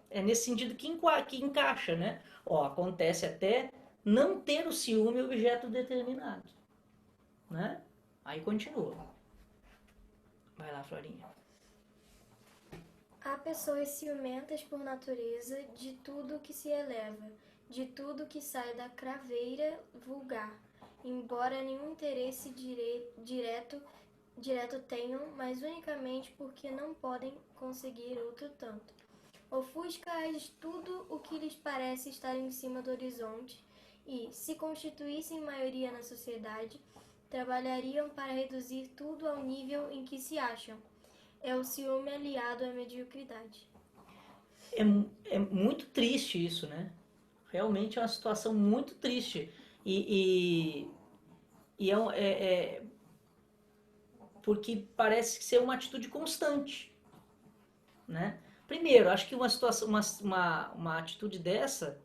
É nesse sentido que encaixa, né? Acontece até não ter o ciúme objeto determinado, né? Aí continua. Vai lá, Florinha. Há pessoas ciumentas por natureza de tudo que se eleva, de tudo que sai da craveira vulgar, embora nenhum interesse direto tenham, mas unicamente porque não podem conseguir outro tanto. Ofusca-as tudo o que lhes parece estar em cima do horizonte e, se constituíssem maioria na sociedade, trabalhariam para reduzir tudo ao nível em que se acham. É o ciúme aliado à mediocridade. É muito triste isso, né? Realmente é uma situação muito triste. E porque parece ser uma atitude constante, né? Primeiro, acho que uma atitude dessa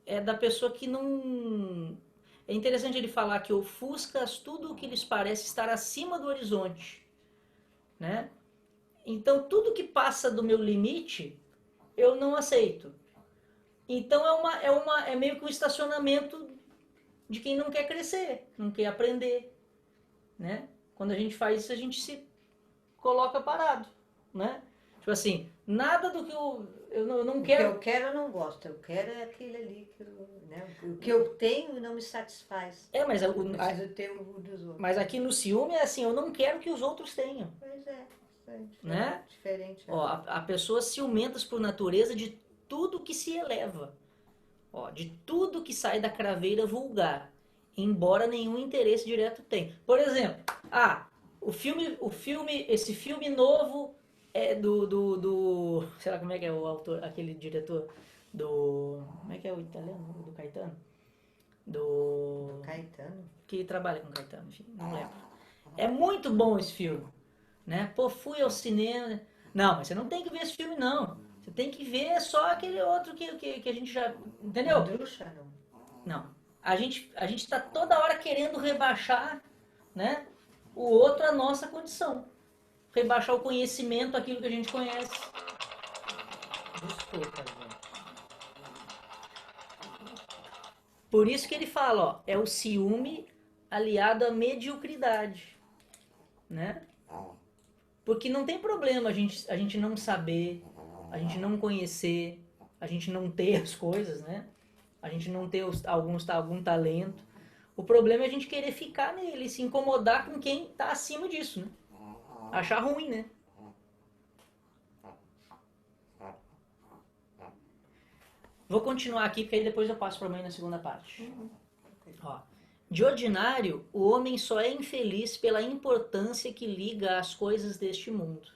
é da pessoa que não... É interessante ele falar que ofusca tudo o que lhes parece estar acima do horizonte, né? Então, tudo que passa do meu limite, eu não aceito. Então, é meio que um estacionamento de quem não quer crescer, não quer aprender, né? Quando a gente faz isso, a gente se coloca parado, né? Tipo assim, nada do que eu não quero... O que eu quero eu não gosto, eu quero é aquele ali, o que eu tenho não me satisfaz. Mas eu preciso ter o dos outros. Mas aqui no ciúme é assim, eu não quero que os outros tenham. Pois é, né? Diferente. A pessoa ciumentas por natureza de tudo que se eleva, de tudo que sai da craveira vulgar, embora nenhum interesse direto tenha. Por exemplo, esse filme novo é do sei lá como é que é o autor, aquele diretor como é que é o italiano, do Caetano? Do Caetano? Que trabalha com Caetano, enfim, não lembro. É muito bom esse filme, né? Pô, fui ao cinema. Não, mas você não tem que ver esse filme, não. Você tem que ver só aquele outro que a gente já... Entendeu? Bruxa, não. Não. A gente tá toda hora querendo rebaixar, né, o outro à nossa condição. Rebaixar o conhecimento, aquilo que a gente conhece. Desculpa, gente. Por isso que ele fala, é o ciúme aliado à mediocridade, né? Porque não tem problema a gente não saber, a gente não conhecer, a gente não ter as coisas, né? A gente não ter algum talento. O problema é a gente querer ficar nele, se incomodar com quem está acima disso, né? Achar ruim, né? Vou continuar aqui, porque aí depois eu passo para a mãe na segunda parte. De ordinário, o homem só é infeliz pela importância que liga às coisas deste mundo.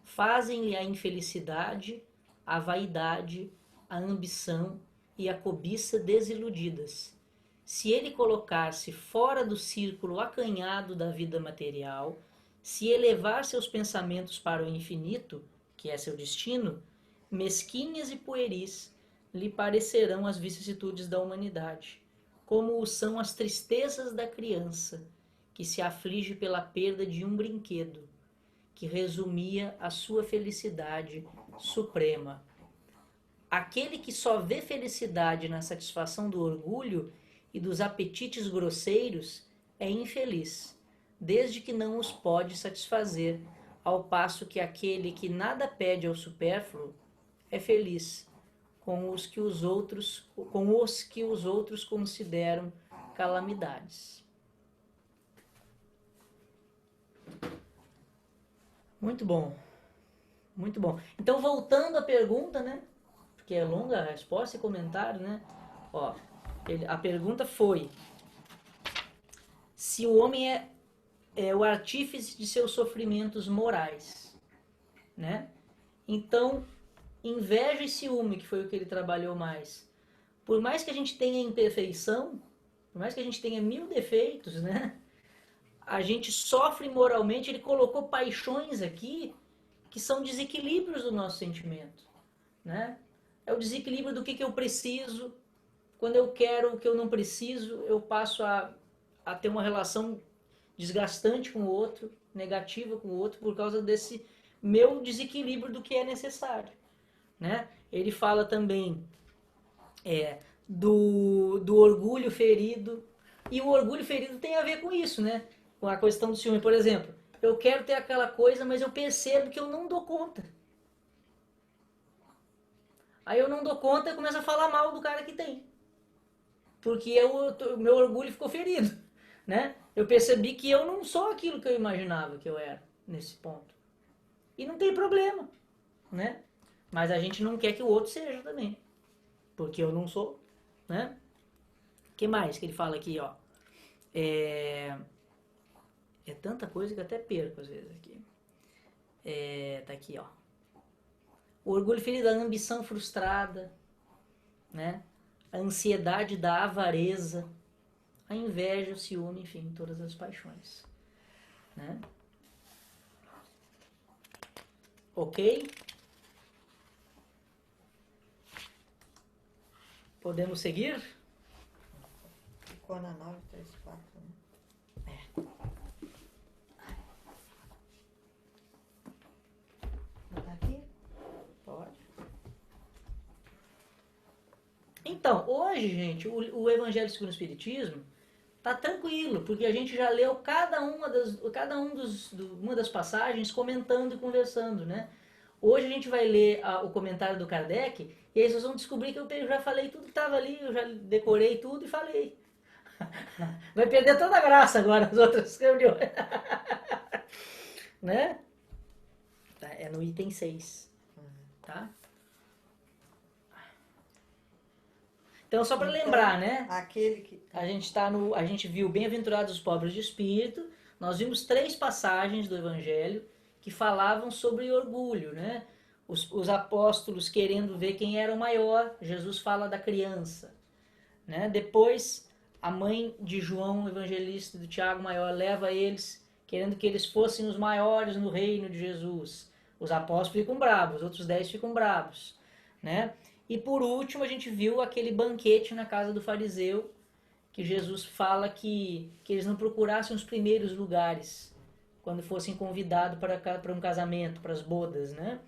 Fazem-lhe a infelicidade, a vaidade, a ambição e a cobiça desiludidas. Se ele colocar-se fora do círculo acanhado da vida material, se elevar seus pensamentos para o infinito, que é seu destino, mesquinhas e pueris lhe parecerão as vicissitudes da humanidade, como o são as tristezas da criança, que se aflige pela perda de um brinquedo, que resumia a sua felicidade suprema. Aquele que só vê felicidade na satisfação do orgulho e dos apetites grosseiros é infeliz, desde que não os pode satisfazer, ao passo que aquele que nada pede ao supérfluo é feliz, com os que os outros consideram calamidades. Muito bom, muito bom. Então, voltando à pergunta, né? Porque é longa a resposta e comentário, né? Ó, a pergunta foi: se o homem é o artífice de seus sofrimentos morais, né? Então, inveja e ciúme, que foi o que ele trabalhou mais. Por mais que a gente tenha imperfeição, por mais que a gente tenha 1000 defeitos, né? A gente sofre moralmente. Ele colocou paixões aqui que são desequilíbrios do nosso sentimento, né? É o desequilíbrio do que eu preciso. Quando eu quero o que eu não preciso, eu passo a ter uma relação desgastante com o outro, negativa com o outro, por causa desse meu desequilíbrio do que é necessário, né? Ele fala também do orgulho ferido, e o orgulho ferido tem a ver com isso, né? Com a questão do ciúme. Por exemplo, eu quero ter aquela coisa, mas eu percebo que eu não dou conta. Aí eu não dou conta e começo a falar mal do cara que tem. Porque o meu orgulho ficou ferido, né? Eu percebi que eu não sou aquilo que eu imaginava que eu era nesse ponto. E não tem problema, né? Mas a gente não quer que o outro seja também. Porque eu não sou, né? O que mais que ele fala aqui, ó? É tanta coisa que eu até perco às vezes aqui. Tá aqui, ó. O orgulho ferido, a ambição frustrada, né? A ansiedade da avareza, a inveja, o ciúme, enfim, todas as paixões, né? Ok? Podemos seguir? Ficou na 934, né? Botar aqui? Pode. Então, hoje, gente, o Evangelho segundo o Espiritismo tá tranquilo, porque a gente já leu uma das passagens comentando e conversando, né? Hoje a gente vai ler o comentário do Kardec, e aí vocês vão descobrir que eu já falei tudo que estava ali, eu já decorei tudo e falei. Vai perder toda a graça agora as outras reuniões. Né? É no item 6. Tá? Então, só para lembrar, né? Aquele que... A gente viu Bem-aventurados os pobres de espírito. Nós vimos 3 passagens do Evangelho que falavam sobre orgulho, né? Os apóstolos querendo ver quem era o maior. Jesus fala da criança, né? Depois, a mãe de João, o evangelista, do Tiago Maior, leva eles, querendo que eles fossem os maiores no reino de Jesus. Os apóstolos ficam bravos, os outros 10 ficam bravos, né? E por último, a gente viu aquele banquete na casa do fariseu, que Jesus fala que eles não procurassem os primeiros lugares quando fossem convidados para um casamento, para as bodas, né?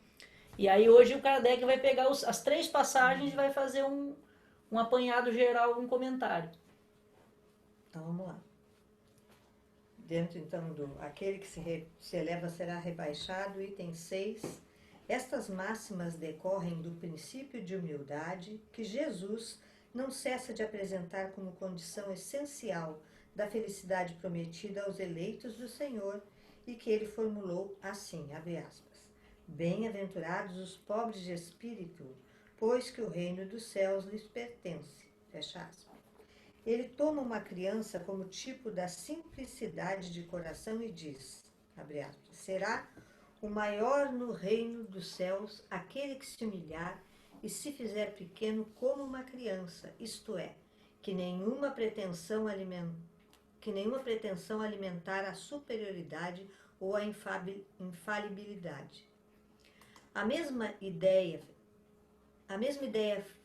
E aí hoje o Kardec vai pegar as 3 passagens e vai fazer um apanhado geral, um comentário. Então vamos lá. Dentro então do aquele que se eleva será rebaixado, item 6. Estas máximas decorrem do princípio de humildade que Jesus não cessa de apresentar como condição essencial da felicidade prometida aos eleitos do Senhor e que ele formulou assim, abre aspas, bem-aventurados os pobres de espírito, pois que o reino dos céus lhes pertence, fecha aspas. Ele toma uma criança como tipo da simplicidade de coração e diz, abre aspas, será o maior no reino dos céus aquele que se humilhar e se fizer pequeno como uma criança, isto é, que nenhuma pretensão alimentar a superioridade ou a infalibilidade. A mesma ideia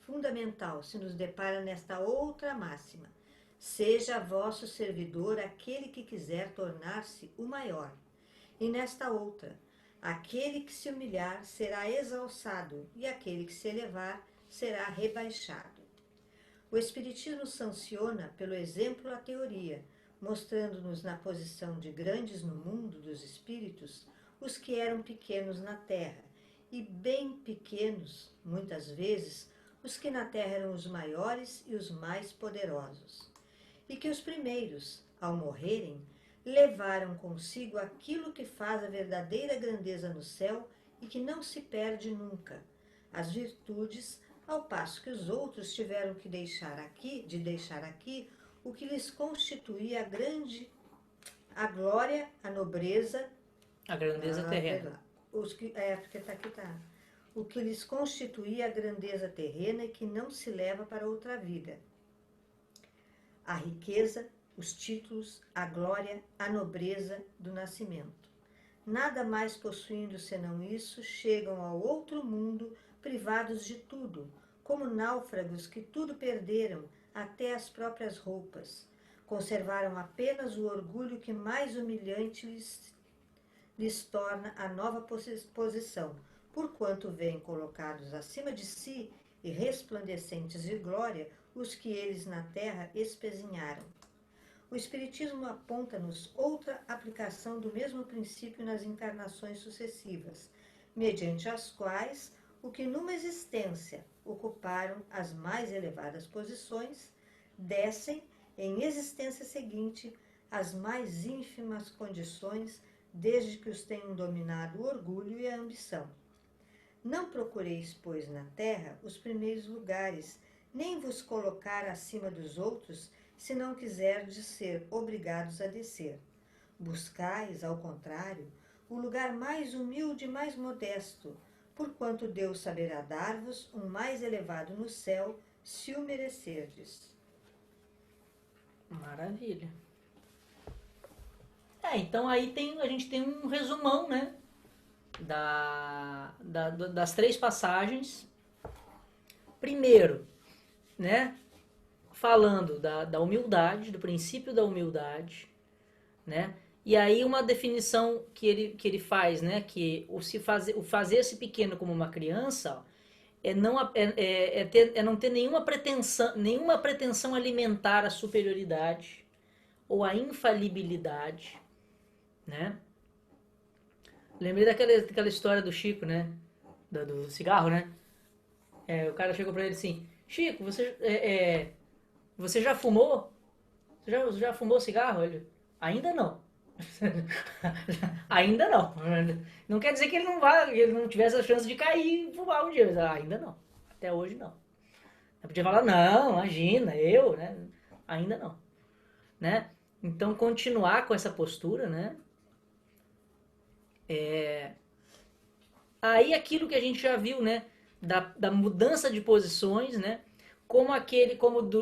fundamental se nos depara nesta outra máxima: seja vosso servidor aquele que quiser tornar-se o maior. E nesta outra: aquele que se humilhar será exalçado, e aquele que se elevar será rebaixado. O Espiritismo sanciona pelo exemplo a teoria, mostrando-nos na posição de grandes no mundo dos espíritos os que eram pequenos na terra, e bem pequenos, muitas vezes, os que na terra eram os maiores e os mais poderosos. E que os primeiros, ao morrerem, levaram consigo aquilo que faz a verdadeira grandeza no céu e que não se perde nunca, as virtudes, ao passo que os outros tiveram que deixar aqui o que lhes constituía a glória, a nobreza, A grandeza terrena. O que lhes constituía a grandeza terrena e que não se leva para outra vida. A riqueza, os títulos, a glória, a nobreza do nascimento. Nada mais possuindo senão isso, chegam ao outro mundo privados de tudo, como náufragos que tudo perderam, até as próprias roupas. Conservaram apenas o orgulho que mais humilhante lhes torna a nova posição, porquanto vêm colocados acima de si e resplandecentes de glória os que eles na terra espezinharam. O Espiritismo aponta-nos outra aplicação do mesmo princípio nas encarnações sucessivas, mediante as quais o que numa existência ocuparam as mais elevadas posições, descem em existência seguinte às mais ínfimas condições, desde que os tenham dominado o orgulho e a ambição. Não procureis, pois, na terra os primeiros lugares, nem vos colocar acima dos outros, se não quiserdes ser obrigados a descer. Buscais, ao contrário, o lugar mais humilde e mais modesto, porquanto Deus saberá dar-vos um mais elevado no céu, se o merecerdes. Maravilha. Então aí a gente tem um resumão, né? Das 3 passagens. Primeiro, né? Falando da humildade, do princípio da humildade, né? E aí uma definição que ele faz, né? Que o fazer-se pequeno como uma criança é não ter nenhuma pretensão alimentar a superioridade ou a infalibilidade, né? Lembrei daquela história do Chico, né? Do cigarro, né? O cara chegou pra ele assim: Chico, você já fumou? Você já fumou cigarro? Ele: ainda não. Ainda não. Não quer dizer que ele não tivesse a chance de cair e fumar um dia. Mas ainda não. Até hoje não. Eu podia falar: não, imagina, né? Ainda não. Né? Então continuar com essa postura, né? Aí aquilo que a gente já viu, né? Da mudança de posições, né?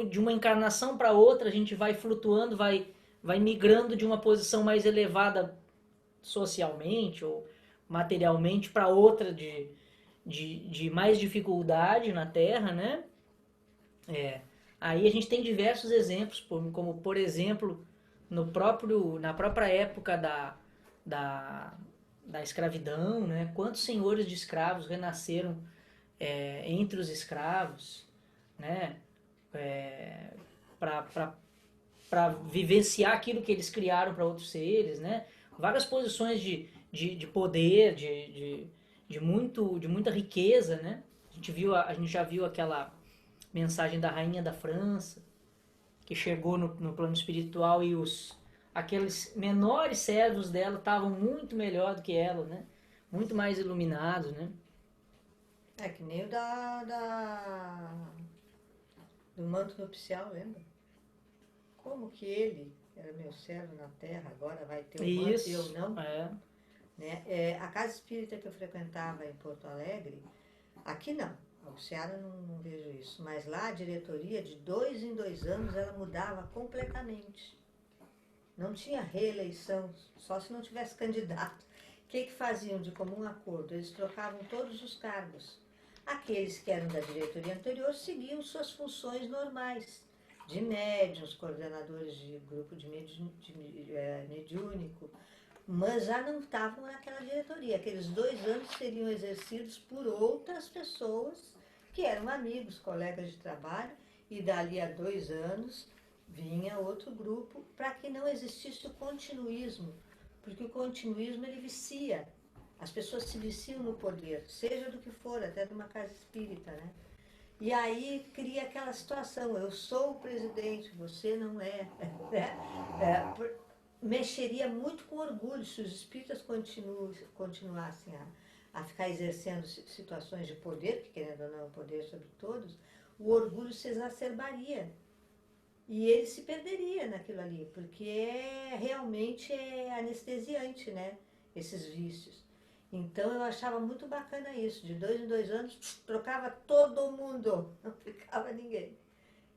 De uma encarnação para outra, a gente vai flutuando, vai migrando de uma posição mais elevada socialmente ou materialmente para outra de mais dificuldade na Terra, né? Aí a gente tem diversos exemplos, como por exemplo, na própria época da escravidão, né? Quantos senhores de escravos renasceram entre os escravos, né? Para vivenciar aquilo que eles criaram para outros seres, né? Várias posições de poder, de muita riqueza, né? A gente já viu aquela mensagem da rainha da França, que chegou no plano espiritual e aqueles menores servos dela estavam muito melhor do que ela, né? Muito mais iluminados, né? Que nem o do manto nupcial, lembra? Como que ele era meu servo na terra, agora vai ter o manto e eu não? Né? A casa espírita que eu frequentava em Porto Alegre, aqui não, Ao Ceará não vejo isso, mas lá a diretoria, de 2 em 2 anos, ela mudava completamente. Não tinha reeleição, só se não tivesse candidato. O que faziam de comum acordo? Eles trocavam todos os cargos. Aqueles que eram da diretoria anterior seguiam suas funções normais, de médiuns, coordenadores de grupo de mediúnico, mas já não estavam naquela diretoria. Aqueles 2 anos seriam exercidos por outras pessoas que eram amigos, colegas de trabalho, e dali a 2 anos vinha outro grupo, para que não existisse o continuismo, porque o continuismo ele vicia. As pessoas se viciam no poder, seja do que for, até de uma casa espírita, né? E aí cria aquela situação, eu sou o presidente, você não é, né? Mexeria muito com orgulho se os espíritas continuassem a ficar exercendo situações de poder, que querendo ou não é um poder sobre todos, o orgulho se exacerbaria. E ele se perderia naquilo ali, porque realmente é anestesiante, né? Esses vícios. Então eu achava muito bacana isso, de 2 em 2 anos, trocava todo mundo, não ficava ninguém.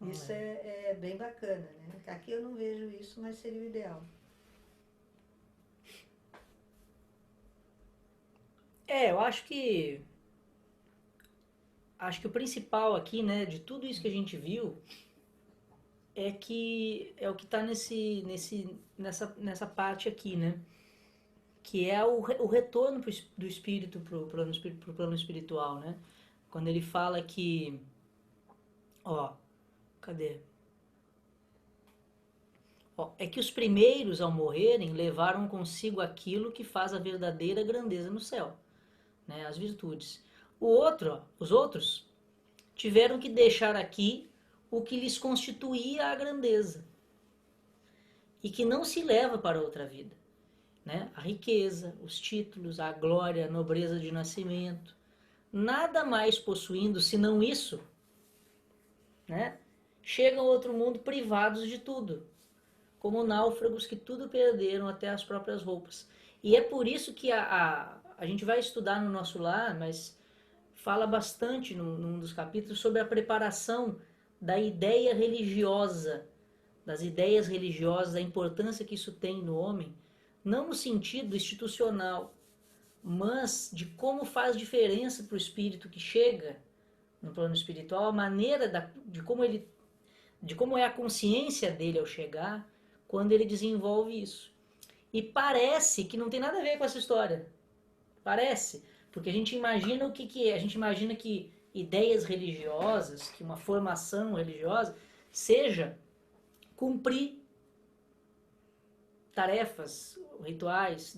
Isso é bem bacana, né? Aqui eu não vejo isso, mas seria o ideal. Eu acho que o principal aqui, né, de tudo isso que a gente viu, é que é o que está nessa parte aqui, né? Que é o retorno do espírito pro plano espiritual, né? Quando ele fala que, cadê? É que os primeiros ao morrerem levaram consigo aquilo que faz a verdadeira grandeza no céu, né? As virtudes. Os outros tiveram que deixar aqui o que lhes constituía a grandeza e que não se leva para outra vida, né? A riqueza, os títulos, a glória, a nobreza de nascimento, nada mais possuindo senão isso, né? Chegam ao outro mundo privados de tudo, como náufragos que tudo perderam, até as próprias roupas. E é por isso que a gente vai estudar no nosso lar, mas fala bastante num dos capítulos sobre a preparação da ideia religiosa, das ideias religiosas, da importância que isso tem no homem, não no sentido institucional, mas de como faz diferença para o espírito que chega no plano espiritual, a maneira de como é a consciência dele ao chegar, quando ele desenvolve isso. E parece que não tem nada a ver com essa história. Parece, porque a gente imagina o que é. A gente imagina que ideias religiosas, que uma formação religiosa seja cumprir tarefas, rituais,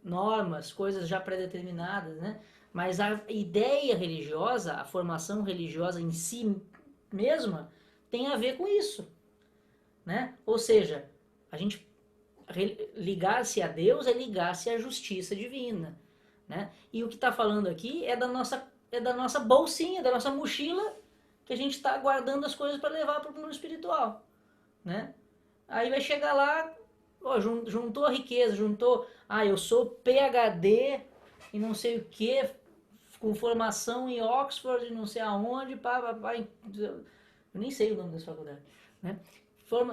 normas, coisas já pré-determinadas, né? Mas a ideia religiosa, a formação religiosa em si mesma, tem a ver com isso, né? Ou seja, a gente ligar-se a Deus é ligar-se à justiça divina, né? E o que está falando aqui é da nossa bolsinha, da nossa mochila, que a gente está guardando as coisas para levar para o mundo espiritual, né? Aí vai chegar lá, juntou a riqueza, eu sou PhD e não sei o que, com formação em Oxford, não sei aonde, eu nem sei o nome dessa faculdade, né?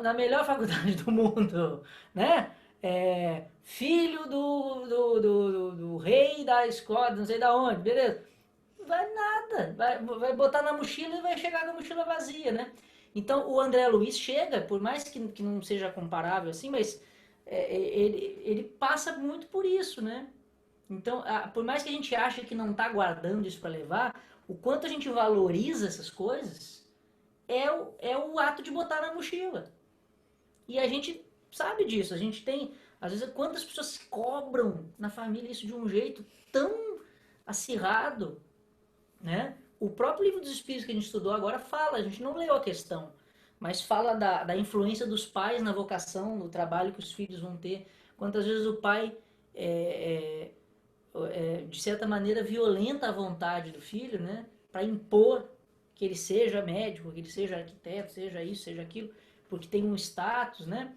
Na melhor faculdade do mundo, né? Filho do rei da escola, não sei da onde, beleza? Vai nada, vai botar na mochila e vai chegar com a mochila vazia, né? Então o André Luiz chega, por mais que não seja comparável assim, mas ele passa muito por isso, né? Então, por mais que a gente ache que não está guardando isso para levar, o quanto a gente valoriza essas coisas é o ato de botar na mochila. E a gente sabe disso, a gente tem, às vezes, quantas pessoas cobram na família isso de um jeito tão acirrado, né? O próprio livro dos Espíritos que a gente estudou agora fala, a gente não leu a questão, mas fala da influência dos pais na vocação, no trabalho que os filhos vão ter. Quantas vezes o pai, de certa maneira, violenta a vontade do filho, né? Para impor que ele seja médico, que ele seja arquiteto, seja isso, seja aquilo, porque tem um status, né?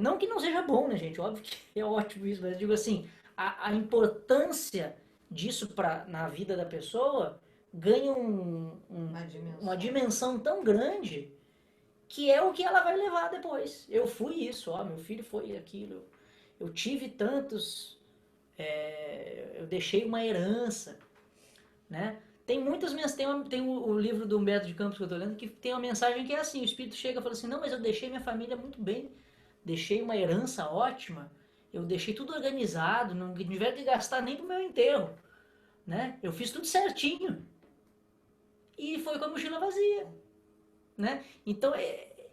Não que não seja bom, né, gente? Óbvio que é ótimo isso, mas eu digo assim, a importância disso na vida da pessoa ganha uma dimensão tão grande que é o que ela vai levar depois. Eu fui isso, ó, meu filho foi aquilo. Eu tive tantos, eu deixei uma herança, né? Tem muitas mensagens, tem o livro do Humberto de Campos que eu estou lendo, que tem uma mensagem que é assim, o espírito chega e fala assim, não, mas eu deixei minha família muito bem, deixei uma herança ótima, eu deixei tudo organizado, não tiveram que gastar nem pro meu enterro, né? Eu fiz tudo certinho. E foi com a mochila vazia, né? Então,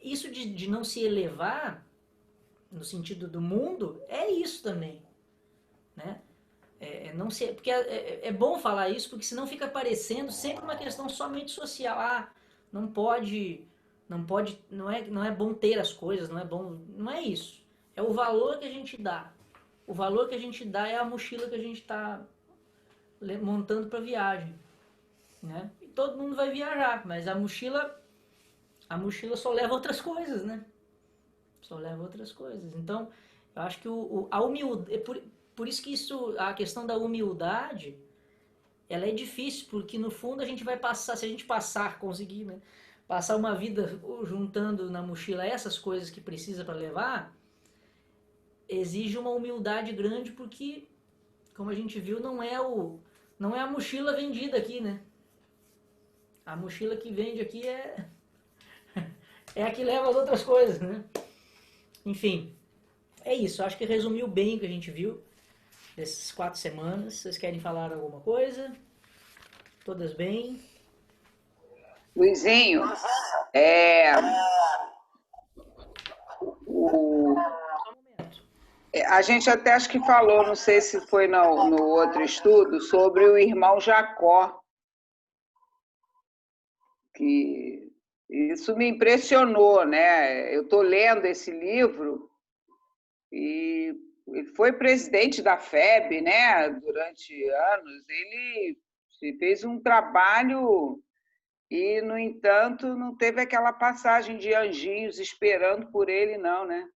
isso de não se elevar, no sentido do mundo, é isso também, né? Não ser, porque é bom falar isso, porque senão fica parecendo sempre uma questão somente social. Ah, não pode, não é bom ter as coisas, não é bom, não é isso. É o valor que a gente dá. O valor que a gente dá é a mochila que a gente está montando para viagem, né? E todo mundo vai viajar, mas a mochila só leva outras coisas, né? Só leva outras coisas. Então, eu acho que a humildade, por isso que a questão da humildade, ela é difícil, porque no fundo a gente vai passar, se a gente conseguir, né, passar uma vida juntando na mochila essas coisas que precisa para levar, exige uma humildade grande, porque, como a gente viu, não é a mochila vendida aqui, né? A mochila que vende aqui é a que leva as outras coisas, né? Enfim, é isso. Acho que resumiu bem o que a gente viu dessas 4 semanas. Vocês querem falar alguma coisa? Todas bem? Luizinho, a gente até acho que falou, não sei se foi no outro estudo, sobre o irmão Jacó, que isso me impressionou, né? Eu estou lendo esse livro e ele foi presidente da FEB, né? Durante anos. Ele fez um trabalho e, no entanto, não teve aquela passagem de anjinhos esperando por ele, não, né?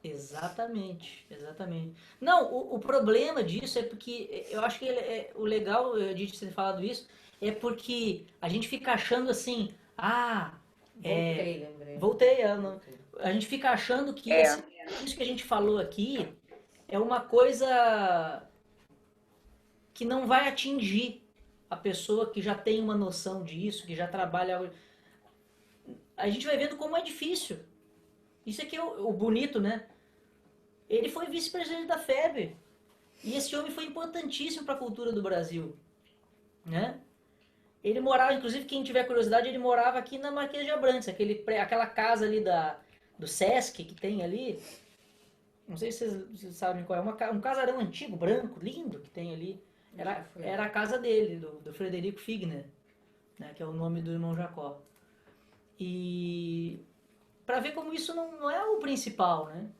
Exatamente, exatamente. Não, o problema disso é porque eu acho que o legal de ter falado isso é porque a gente fica achando assim, voltei, a gente fica achando que isso que a gente falou aqui é uma coisa que não vai atingir a pessoa que já tem uma noção disso, que já trabalha. A gente vai vendo como é difícil. Isso aqui é o bonito, né? Ele foi vice-presidente da FEB. E esse homem foi importantíssimo para a cultura do Brasil, né? Ele morava, inclusive, quem tiver curiosidade, ele morava aqui na Marquês de Abrantes, aquela casa ali do Sesc que tem ali. Não sei se vocês sabem qual é. Um casarão antigo, branco, lindo, que tem ali. Era a casa dele, do Frederico Figner, né, que é o nome do irmão Jacó. E para ver como isso não é o principal, né?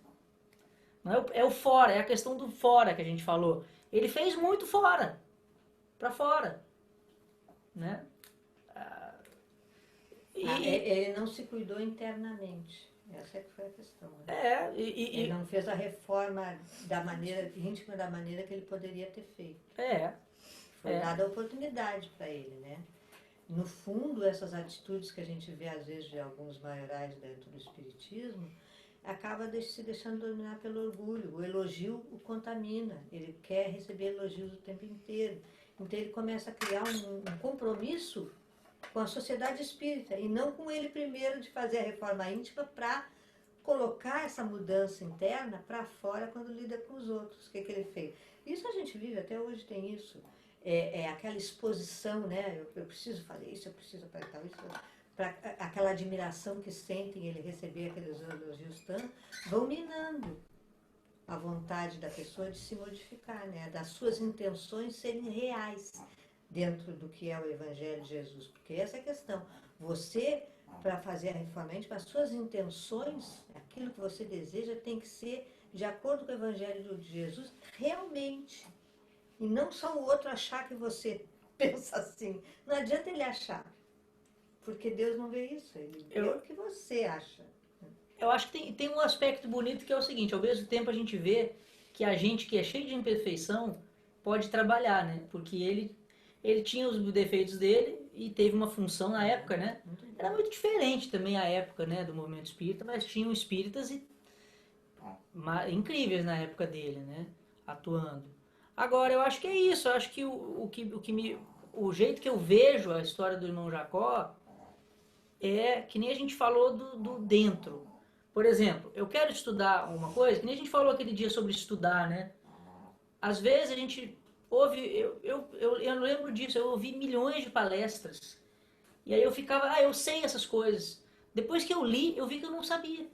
Não é o fora, é a questão do fora que a gente falou. Ele fez muito fora, para fora, né? Ele não se cuidou internamente. Essa foi a questão. Né? Ele não fez a reforma da maneira íntima, da maneira que ele poderia ter feito. Foi dada a oportunidade para ele, né? No fundo, essas atitudes que a gente vê às vezes de alguns maiorais dentro do espiritismo, acaba se deixando dominar pelo orgulho. O elogio o contamina. Ele quer receber elogios o tempo inteiro. Então ele começa a criar um compromisso com a sociedade espírita e não com ele primeiro de fazer a reforma íntima para colocar essa mudança interna para fora quando lida com os outros. O que ele fez? Isso a gente vive, até hoje tem isso. Aquela exposição, né? Eu preciso fazer isso, eu preciso apertar isso. Para aquela admiração que sentem ele receber aqueles elogios tanto, vão minando a vontade da pessoa de se modificar, né? Das suas intenções serem reais dentro do que é o Evangelho de Jesus. Porque essa é a questão. Você, para fazer a reforma íntima, as suas intenções, aquilo que você deseja, tem que ser de acordo com o Evangelho de Jesus, realmente. E não só o outro achar que você pensa assim. Não adianta ele achar. Porque Deus não vê isso. Ele vê o que você acha. Eu acho que tem um aspecto bonito que é o seguinte. Ao mesmo tempo a gente vê que a gente que é cheio de imperfeição pode trabalhar, né? Porque ele tinha os defeitos dele e teve uma função na época, né? Era muito diferente também a época, né, do movimento espírita, mas tinham espíritas incríveis na época dele, né? Atuando. Agora, eu acho que é isso. Eu acho que o jeito que eu vejo a história do irmão Jacó é que nem a gente falou do dentro. Por exemplo, eu quero estudar uma coisa, que nem a gente falou aquele dia sobre estudar, né? Às vezes a gente ouve, eu lembro disso, eu ouvi milhões de palestras. E aí eu ficava, eu sei essas coisas. Depois que eu li, eu vi que eu não sabia.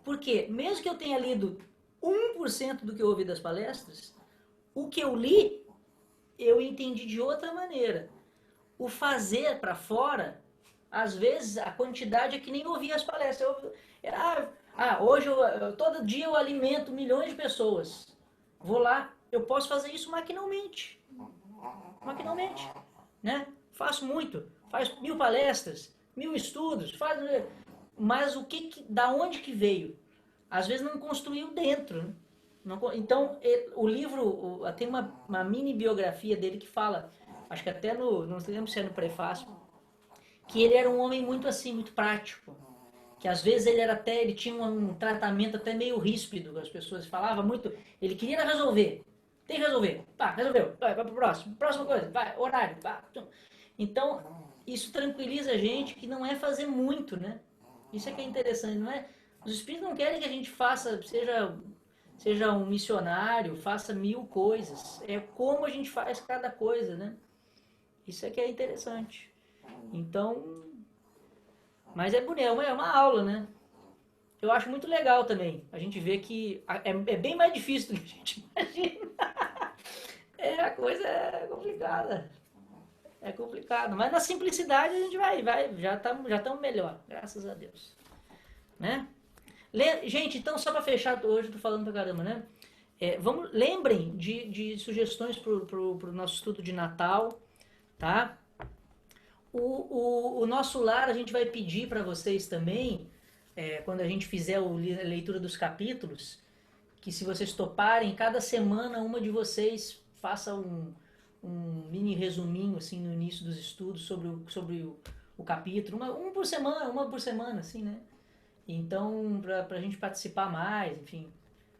Por quê? Mesmo que eu tenha lido 1% do que eu ouvi das palestras, o que eu li, eu entendi de outra maneira. O fazer para fora, às vezes a quantidade é que nem ouvir as palestras. Hoje todo dia eu alimento milhões de pessoas. Vou lá, eu posso fazer isso maquinalmente. Maquinalmente, né? Faço muito, faz 1000 palestras, 1000 estudos, mas da onde que veio? Às vezes não construiu dentro, né? Então, o livro tem uma mini biografia dele que fala, acho que até não lembro se é no prefácio, que ele era um homem muito assim, muito prático, que às vezes ele tinha um tratamento até meio ríspido, as pessoas falavam muito, ele queria resolver, tem que resolver, resolveu, vai pro próximo, próxima coisa, vai, horário, Então, isso tranquiliza a gente que não é fazer muito, né? Isso é que é interessante, não é? Os espíritos não querem que a gente seja um missionário, faça 1000 coisas. É como a gente faz cada coisa, né? Isso é que é interessante. Então, mas é bonito, é uma aula, né? Eu acho muito legal também. A gente vê que é bem mais difícil do que a gente imagina. A coisa é complicada. É complicado. Mas na simplicidade a gente vai já estamos melhor, graças a Deus. Né? Gente, então só para fechar, hoje eu tô falando pra caramba, né? Lembrem de sugestões pro nosso estudo de Natal, tá? O nosso lar a gente vai pedir para vocês também, quando a gente fizer a leitura dos capítulos, que se vocês toparem, cada semana uma de vocês faça um mini resuminho assim no início dos estudos sobre o capítulo, uma por semana, assim, né? Então, pra gente participar mais, enfim,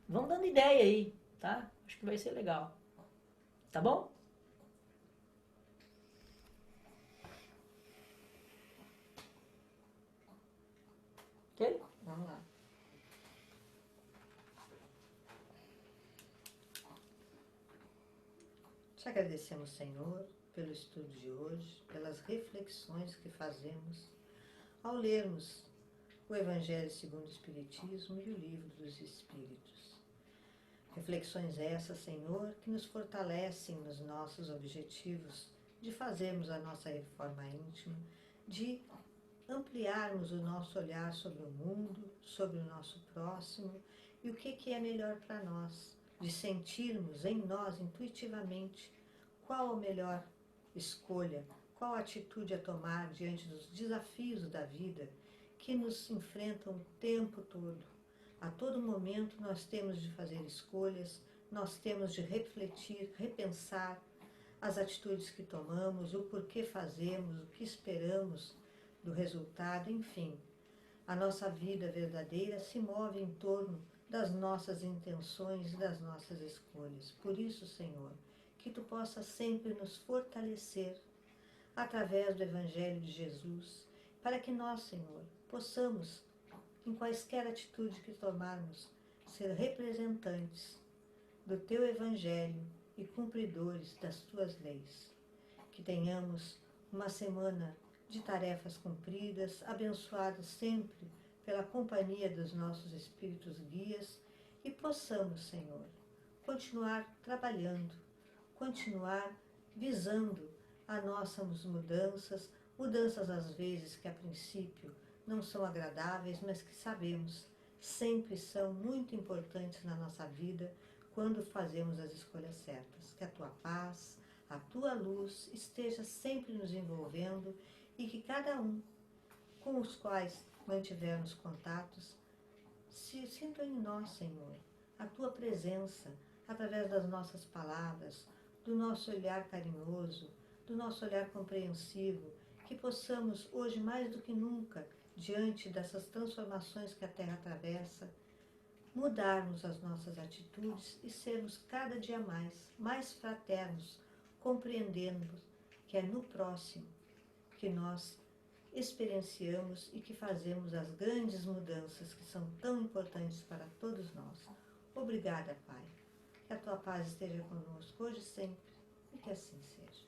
vamos dando ideia aí, tá? Acho que vai ser legal. Tá bom? Ok? Vamos lá. Te agradecemos, Senhor, pelo estudo de hoje, pelas reflexões que fazemos ao lermos o Evangelho segundo o Espiritismo e o Livro dos Espíritos. Reflexões essas, Senhor, que nos fortalecem nos nossos objetivos de fazermos a nossa reforma íntima, de ampliarmos o nosso olhar sobre o mundo, sobre o nosso próximo e o que é melhor para nós, de sentirmos em nós intuitivamente qual a melhor escolha, qual a atitude a tomar diante dos desafios da vida que nos enfrentam o tempo todo. A todo momento nós temos de fazer escolhas, nós temos de refletir, repensar as atitudes que tomamos, o porquê fazemos, o que esperamos do resultado, enfim. A nossa vida verdadeira se move em torno das nossas intenções e das nossas escolhas. Por isso, Senhor, que Tu possas sempre nos fortalecer através do Evangelho de Jesus, para que nós, Senhor, possamos, em quaisquer atitude que tomarmos, ser representantes do Teu Evangelho e cumpridores das Tuas leis. Que tenhamos uma semana de tarefas cumpridas, abençoadas sempre pela companhia dos nossos Espíritos guias e possamos, Senhor, continuar trabalhando, continuar visando as nossas mudanças às vezes que a princípio não são agradáveis, mas que sabemos sempre são muito importantes na nossa vida quando fazemos as escolhas certas. Que a Tua paz, a Tua luz esteja sempre nos envolvendo e que cada um com os quais mantivermos contatos se sintam em nós, Senhor, a Tua presença, através das nossas palavras, do nosso olhar carinhoso, do nosso olhar compreensivo, que possamos hoje mais do que nunca, diante dessas transformações que a Terra atravessa, mudarmos as nossas atitudes e sermos cada dia mais fraternos, compreendendo que é no próximo que nós experienciamos e que fazemos as grandes mudanças que são tão importantes para todos nós. Obrigada, Pai. Que a Tua paz esteja conosco hoje e sempre, e que assim seja.